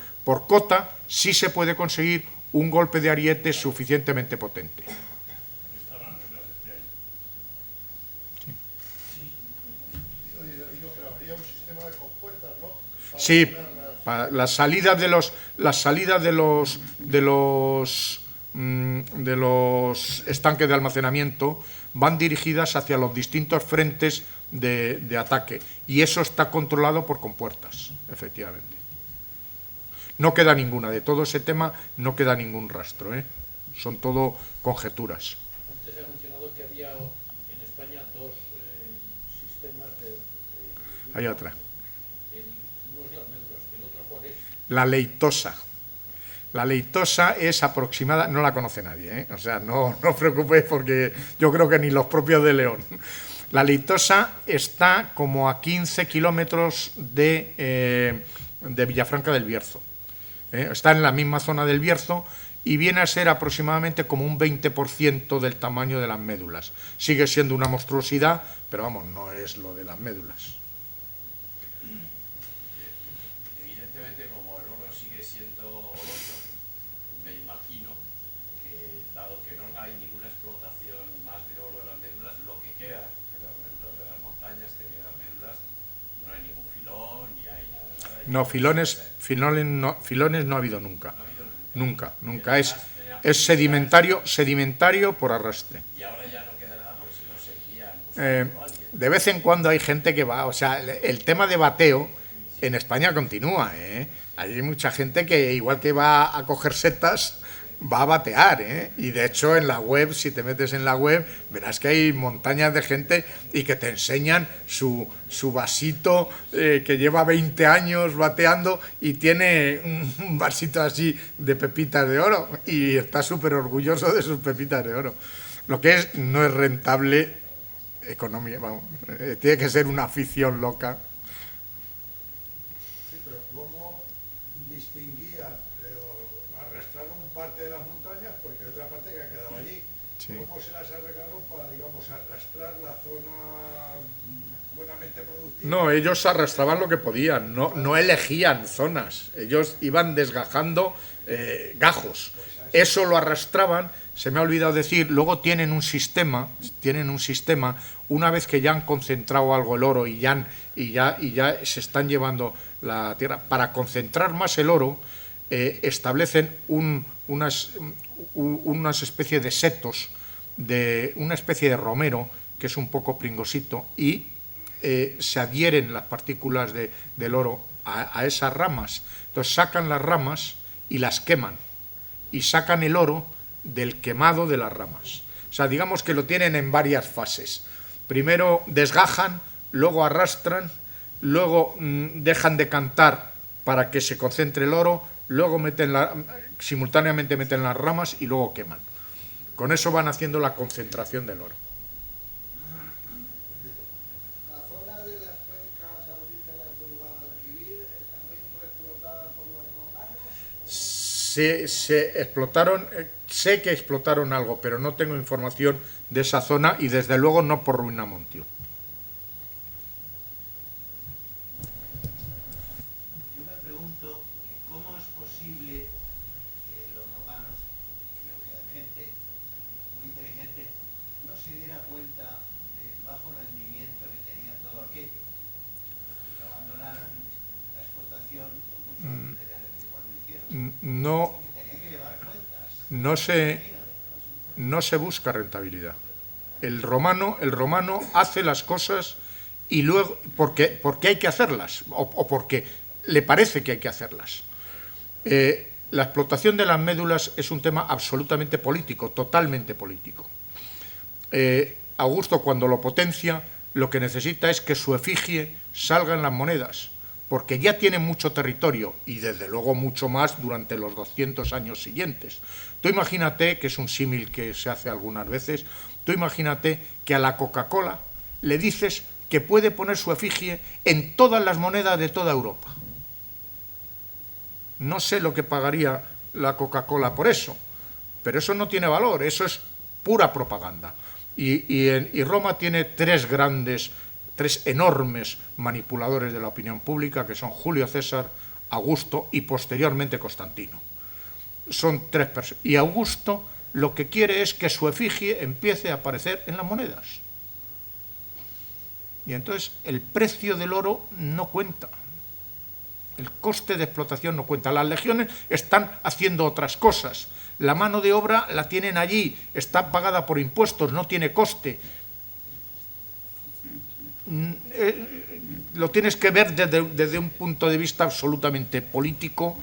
cota sí se puede conseguir un golpe de ariete suficientemente potente. Yo creo, habría un sistema de compuertas, ¿no? Para Sí, poner para las salidas de los estanques de almacenamiento van dirigidas hacia los distintos frentes de ataque, y eso está controlado por compuertas, efectivamente. No queda ninguna, de todo ese tema no queda ningún rastro, ¿eh? Son todo conjeturas. Antes ha mencionado que había en España dos sistemas de Hay otra. uno es las médulas, el otro ¿cuál es? La leitosa. La leitosa es aproximada, no la conoce nadie, ¿eh? O sea, no os preocupéis porque yo creo que ni los propios de León. La leitosa está como a 15 kilómetros de Villafranca del Bierzo. Está en la misma zona del Bierzo y viene a ser aproximadamente como un 20% del tamaño de las médulas. Sigue siendo una monstruosidad, pero vamos, no es lo de las médulas. Evidentemente, como el oro sigue siendo oroso, me imagino que, dado que no hay ninguna explotación más de oro en las médulas, lo que queda de las médulas, de las montañas que vienen las médulas, no hay ningún filón, ni hay nada. No, filones no ha habido nunca. No ha habido Nunca. Es sedimentario por arrastre. y ahora ya no queda nada porque si no seguirían buscando a alguien. De vez en cuando hay gente que va, o sea, el tema de bateo en España continúa, ¿eh? Hay mucha gente que igual que va a coger setas, va a batear, ¿eh? Y de hecho en la web, si te metes en la web, verás que hay montañas de gente y que te enseñan su vasito que lleva 20 años bateando y tiene un vasito así de pepitas de oro y está súper orgulloso de sus pepitas de oro. Lo que no es rentable economía, vamos, tiene que ser una afición loca. Sí, pero ¿cómo distinguían? Arrastraron parte de las montañas porque hay otra parte que ha quedado allí. Sí. ¿Cómo se las arreglaron para, digamos, arrastrar la zona buenamente productiva? No, ellos arrastraban lo que podían, no elegían zonas, ellos iban desgajando gajos. Eso lo arrastraban, se me ha olvidado decir, luego tienen un sistema, una vez que ya han concentrado algo el oro y ya se están llevando la tierra, para concentrar más el oro, establecen unas especies de setos, una especie de romero, que es un poco pringosito, y se adhieren las partículas del oro a esas ramas. Entonces sacan las ramas y las queman, y sacan el oro del quemado de las ramas. O sea, digamos que lo tienen en varias fases. Primero desgajan, luego arrastran, luego dejan de cantar para que se concentre el oro, luego simultáneamente meten las ramas y luego queman. Con eso van haciendo la concentración del oro. La zona de las cuencas aborígenes del Guadalquivir también fue explotada por los romanos. Se explotaron, sé que explotaron algo, pero no tengo información de esa zona y desde luego no por Ruinamontio. Yo me pregunto cómo es posible que los romanos, que eran gente muy inteligente, no se diera cuenta del bajo rendimiento que tenía todo aquello, que abandonaran la explotación mucho antes de cuando hicieron. No, Que tenían que llevar cuentas. no se busca rentabilidad. El romano hace las cosas y luego porque hay que hacerlas o porque le parece que hay que hacerlas. La explotación de las médulas es un tema absolutamente político, totalmente político. Augusto, cuando lo potencia, lo que necesita es que su efigie salga en las monedas, porque ya tiene mucho territorio y desde luego mucho más durante los 200 años siguientes. Tú imagínate, que es un símil que se hace algunas veces, tú imagínate que a la Coca-Cola le dices que puede poner su efigie en todas las monedas de toda Europa. No sé lo que pagaría la Coca-Cola por eso, pero eso no tiene valor, eso es pura propaganda. Y Roma tiene tres enormes manipuladores de la opinión pública, que son Julio César, Augusto y posteriormente Constantino. Son tres personas. Y Augusto lo que quiere es que su efigie empiece a aparecer en las monedas. Y entonces el precio del oro no cuenta. El coste de explotación no cuenta. Las legiones están haciendo otras cosas. La mano de obra la tienen allí, está pagada por impuestos, no tiene coste. Lo tienes que ver desde un punto de vista absolutamente político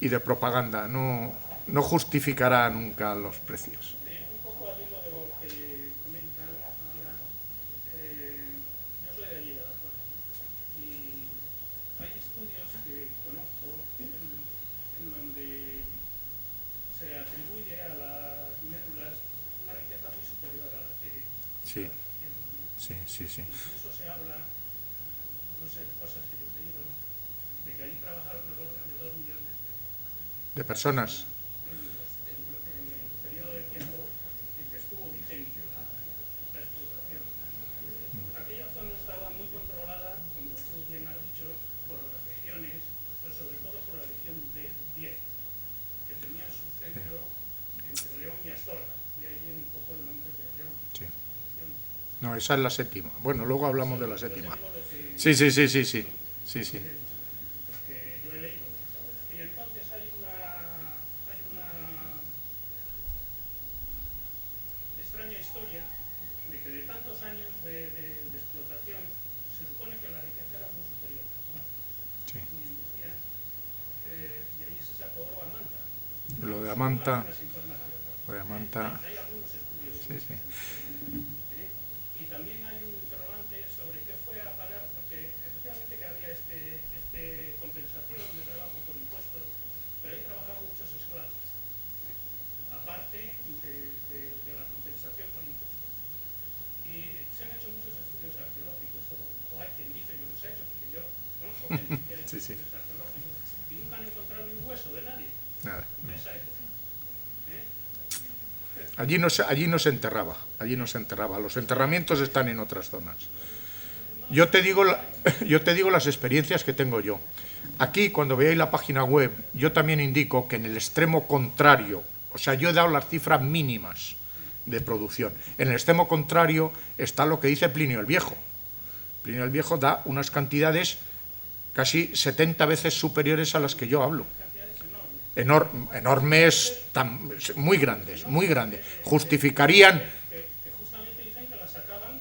y de propaganda. No justificará nunca los precios. Un poco al hilo de lo que comentan ahora, yo soy de allí de la zona y hay estudios que conozco en donde se atribuye a las médulas una riqueza muy superior a la que... Sí. Incluso se habla, no sé, cosas que yo he leído, de que allí trabajaron al orden de 2 millones De personas. en el periodo de tiempo en que estuvo vigente la explotación. Aquella zona estaba muy controlada, como tú bien has dicho, por las legiones, pero sobre todo por la legión de 10, que tenía su centro entre León y Astorga, y ahí viene un poco el nombre de León. Sí. No, esa es la séptima. Bueno, luego hablamos de la séptima. Sí. Que yo he leído. Y entonces hay una extraña historia de que de tantos años de explotación se supone que la riqueza era muy superior. Sí. Y ahí se sacó oro a Manta. Lo de Amanta. Lo de Amanta. Hay algunos estudios. Sí. Y también hay un interrogante sobre qué fue a parar, porque efectivamente que había este compensación de trabajo por impuestos, pero ahí trabajaron muchos esclavos, aparte de la compensación por impuestos. Y se han hecho muchos estudios arqueológicos, o hay quien dice que los ha hecho, porque yo conozco gente que ha hecho Sí, sí. estudios arqueológicos y nunca han encontrado ni un hueso de nadie Nada. de esa época. Allí no se enterraba, allí no se enterraba. Los enterramientos están en otras zonas. Yo te digo las experiencias que tengo yo. Aquí, cuando veáis la página web, yo también indico que en el extremo contrario, o sea, yo he dado las cifras mínimas de producción. En el extremo contrario está lo que dice Plinio el Viejo. Plinio el Viejo da unas cantidades casi 70 veces superiores a las que yo hablo. Enormes, muy grandes, muy grandes. Justificarían... Que justamente dicen que la sacaban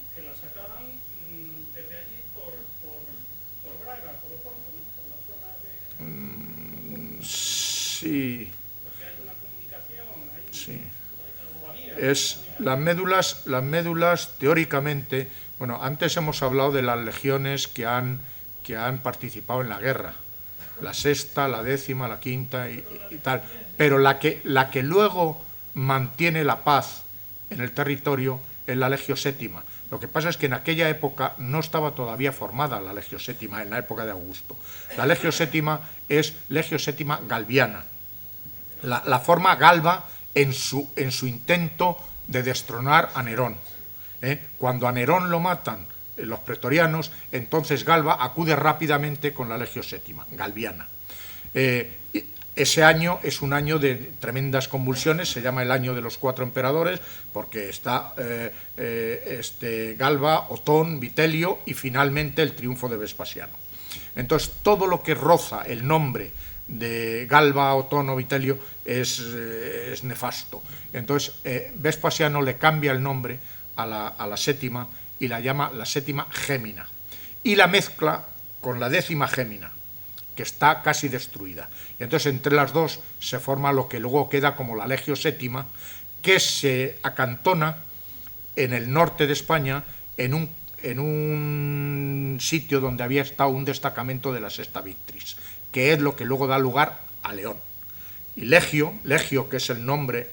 desde allí por Braga, por Oporto, ¿no? Por la zona de... Sí, Porque hay una comunicación ahí. sí. O había. Es las médulas teóricamente, bueno, antes hemos hablado de las legiones que han participado en la guerra, la sexta, la décima, la quinta y tal, pero la que luego mantiene la paz en el territorio es la Legio Sétima. Lo que pasa es que en aquella época no estaba todavía formada la Legio Sétima, en la época de Augusto. La Legio Sétima es Legio Sétima galviana, la forma galba en su intento de destronar a Nerón. Cuando a Nerón lo matan los pretorianos, entonces Galba acude rápidamente con la Legio Sétima, galviana. Ese año es un año de tremendas convulsiones, se llama el año de los 4 emperadores, porque está Galba, Otón, Vitelio y finalmente el triunfo de Vespasiano. Entonces, todo lo que roza el nombre de Galba, Otón o Vitelio es nefasto. Entonces, Vespasiano le cambia el nombre a la sétima y la llama la sétima Gémina. Y la mezcla con la décima Gémina, que está casi destruida. Y entonces entre las dos se forma lo que luego queda como la Legio Sétima, que se acantona en el norte de España, en un sitio donde había estado un destacamento de la Sexta Victris, que es lo que luego da lugar a León. Y Legio, que es el nombre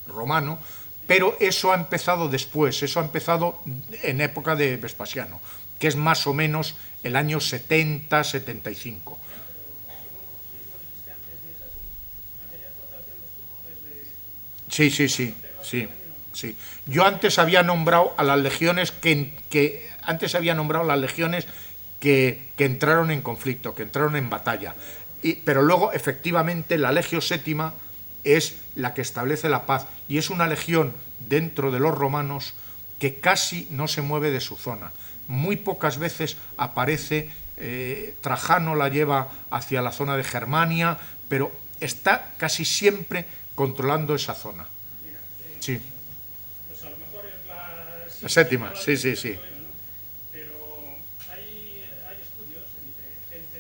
romano, pero eso ha empezado después, eso ha empezado en época de Vespasiano, que es más o menos el año 70-75. Sí. Yo antes había nombrado a las legiones que entraron en conflicto, que entraron en batalla. Pero luego, efectivamente, la Legio Sétima es la que establece la paz y es una legión dentro de los romanos que casi no se mueve de su zona. Muy pocas veces aparece, Trajano la lleva hacia la zona de Germania, pero está casi siempre controlando esa zona. Sí. Pues a lo mejor es la sétima, sí. Pero hay estudios de gente,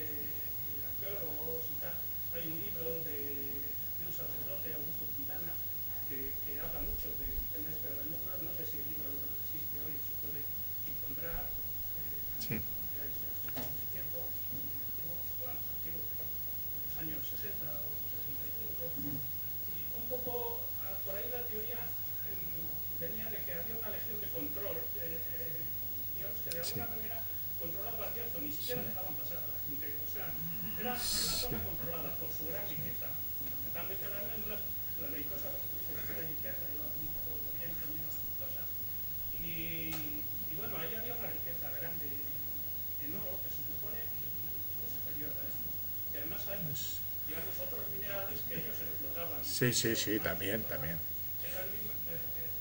arqueólogos y tal. Hay un libro de un sacerdote, Augusto Quintana, que habla mucho del tema este de las médulas. No sé si el libro existe hoy, se puede encontrar. Sí. Antiguo, los años 60 o 65. Y un poco por ahí la teoría venía de que había una legión de control, digamos que de alguna manera controlaba el Bierzo, ni siquiera dejaban pasar a la gente. O sea, era una zona controlada por su gran riqueza. Fundamentalmente las médulas, la leitosa, como tú dices, que era izquierda, yo la conozco bien, también la leitosa. Y bueno, ahí había una riqueza grande en oro que se supone muy superior a esto. Y además hay, digamos, otros minerales que ellos explotaban. Sí, también.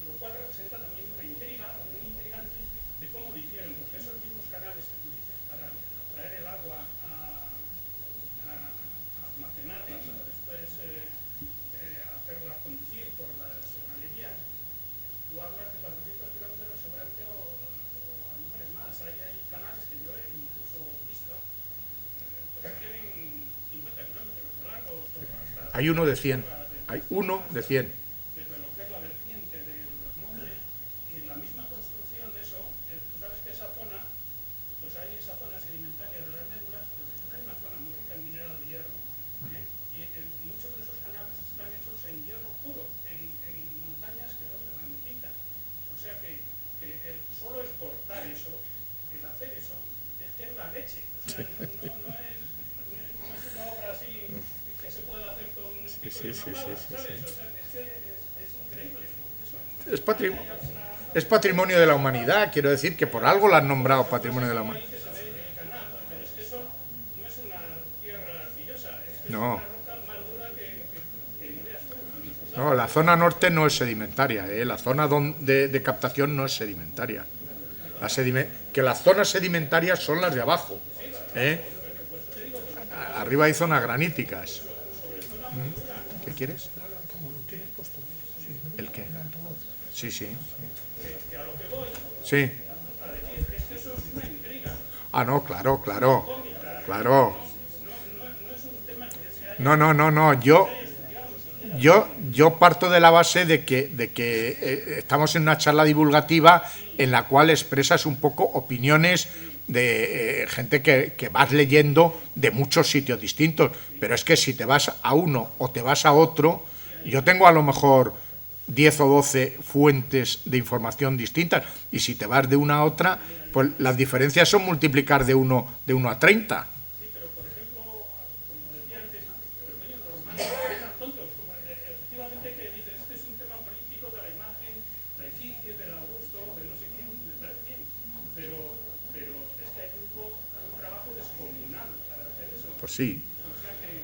Lo cual representa también una intriga, un intrigante de cómo lo hicieron, porque esos mismos canales que tú dices para traer el agua a almacenarla, para después hacerla conducir por las galerías, tú hablas de 400 kilómetros seguramente o a lo mejor es más. Hay canales que yo he incluso visto pues tienen 50 kilómetros de largo o hasta... Hay uno de 100. Hay uno de 100. Desde lo que es la vertiente de los montes y la misma construcción de eso, tú sabes que esa zona, pues hay esa zona sedimentaria de las médulas, pero hay una zona muy rica en mineral de hierro, y muchos de esos canales están hechos en hierro puro, en montañas que son de magnetita. O sea que el solo exportar lograr eso, el hacer eso, es que es la leche. O sea, no es una obra así que se pueda hacer con un pico y una pala, ¿sabes? O sea, es increíble eso. Es patrimonio de la humanidad, quiero decir que por algo la han nombrado patrimonio de la humanidad. Pero es que eso no es una tierra arcillosa, es que No. es una roca más dura que ni veas tú. No, la zona norte no es sedimentaria, la zona de captación no es sedimentaria. Que las zonas sedimentarias son las de abajo. Arriba hay zonas graníticas. ¿Qué quieres? ¿El qué? Sí, sí. Sí. Ah, no, claro. No. Yo parto de la base de que estamos en una charla divulgativa en la cual expresas un poco opiniones de gente que vas leyendo de muchos sitios distintos. Pero es que si te vas a uno o te vas a otro, yo tengo a lo mejor 10 o 12 fuentes de información distintas, y si te vas de una a otra, pues las diferencias son multiplicar de 1 a 30. Sí, pero por ejemplo, como decía antes, los dueños romanos eran tontos. Efectivamente que dices, este es un tema político de la imagen, la efigie del Augusto, de no sé quién, está bien. Pero es que hay un trabajo descomunal para hacer eso. Pues sí. O sea que...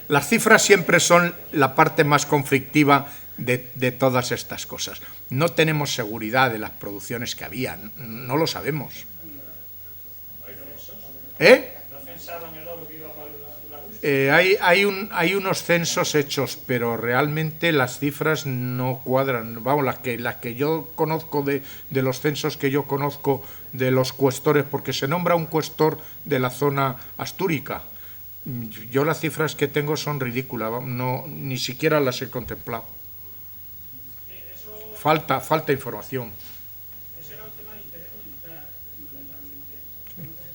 Las cifras siempre son la parte más conflictiva de todas estas cosas. No tenemos seguridad de las producciones que había, no lo sabemos. Hay unos censos hechos, pero realmente las cifras no cuadran. Vamos, las que yo conozco de los censos que yo conozco de los cuestores, porque se nombra un cuestor de la zona astúrica. Yo las cifras que tengo son ridículas, ni siquiera las he contemplado. Falta información. Ese era un tema de interés militar, fundamentalmente. Entonces,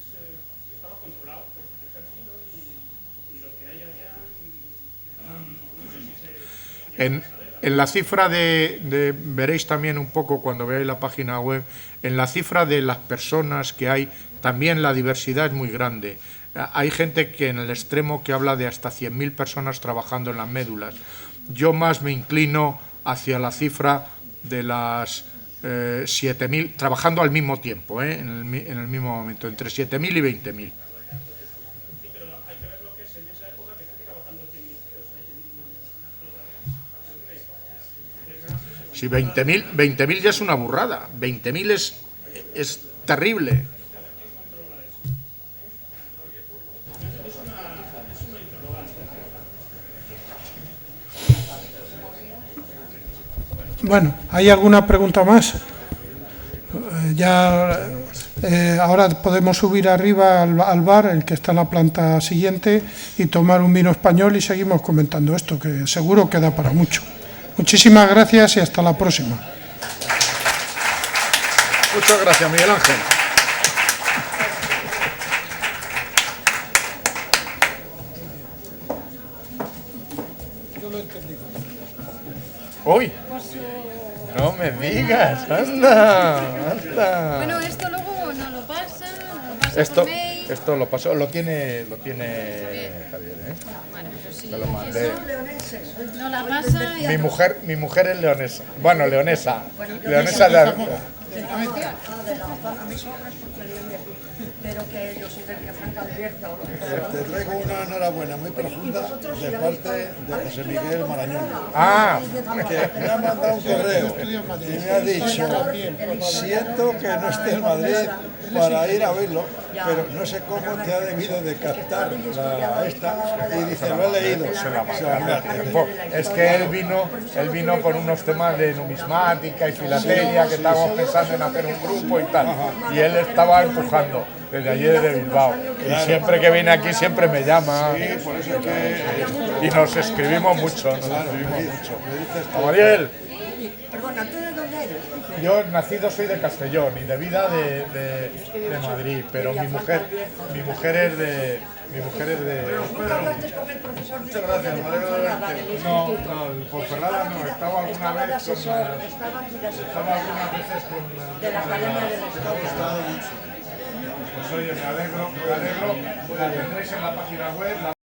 estaba controlado por el ejército y lo que hay allá, no sé si se... En la cifra veréis también un poco cuando veáis la página web, en la cifra de las personas que hay, también la diversidad es muy grande. Hay gente que en el extremo que habla de hasta 100.000 personas trabajando en las médulas. Yo más me inclino hacia la cifra de las 7.000, trabajando al mismo tiempo, en el mismo momento, entre 7.000 y 20.000. Sí, pero hay que ver lo que es en esa época que están trabajando 100.000 tíos ahí en una explotación. Si 20.000 ya es una burrada, 20.000 es terrible. Bueno, ¿hay alguna pregunta más? Ahora podemos subir arriba al bar, el que está en la planta siguiente, y tomar un vino español y seguimos comentando esto, que seguro que da para mucho. Muchísimas gracias y hasta la próxima. Muchas gracias, Miguel Ángel. Yo lo he entendido. ¡Uy! No me digas, anda. Bueno, esto luego no lo pasa Esto por mail. lo pasó, lo tiene Javier, Bueno, pero sí, Me lo mandé. no la pasa y... Mi mujer es leonesa. Bueno, leonesa. Leonesa de A mis obras porque pero que yo soy de Villafranca Abierta. Te traigo una enhorabuena muy profunda de parte de José Miguel Marañón. Que me ha mandado un correo y me ha dicho, siento que no esté en Madrid para ir a verlo, pero no sé cómo te ha debido de captar esta, y dice, lo he leído. Es que él vino por unos temas de numismática y filatelia, que estábamos pensando en hacer un grupo y tal, y él estaba empujando desde allí de Bilbao, y siempre que viene aquí siempre me llama, y nos escribimos mucho, Mariel. Perdona, ¿tú de dónde eres? Yo nacido soy de Castellón y de vida de Madrid, pero mi mujer es de... ¿Nunca hablaste con el profesor? Muchas gracias, me alegro de verte. No, el Ponferrada no, estaba alguna vez con... de la Academia de Restauración. Pues oye, me alegro, la tendréis en la página web.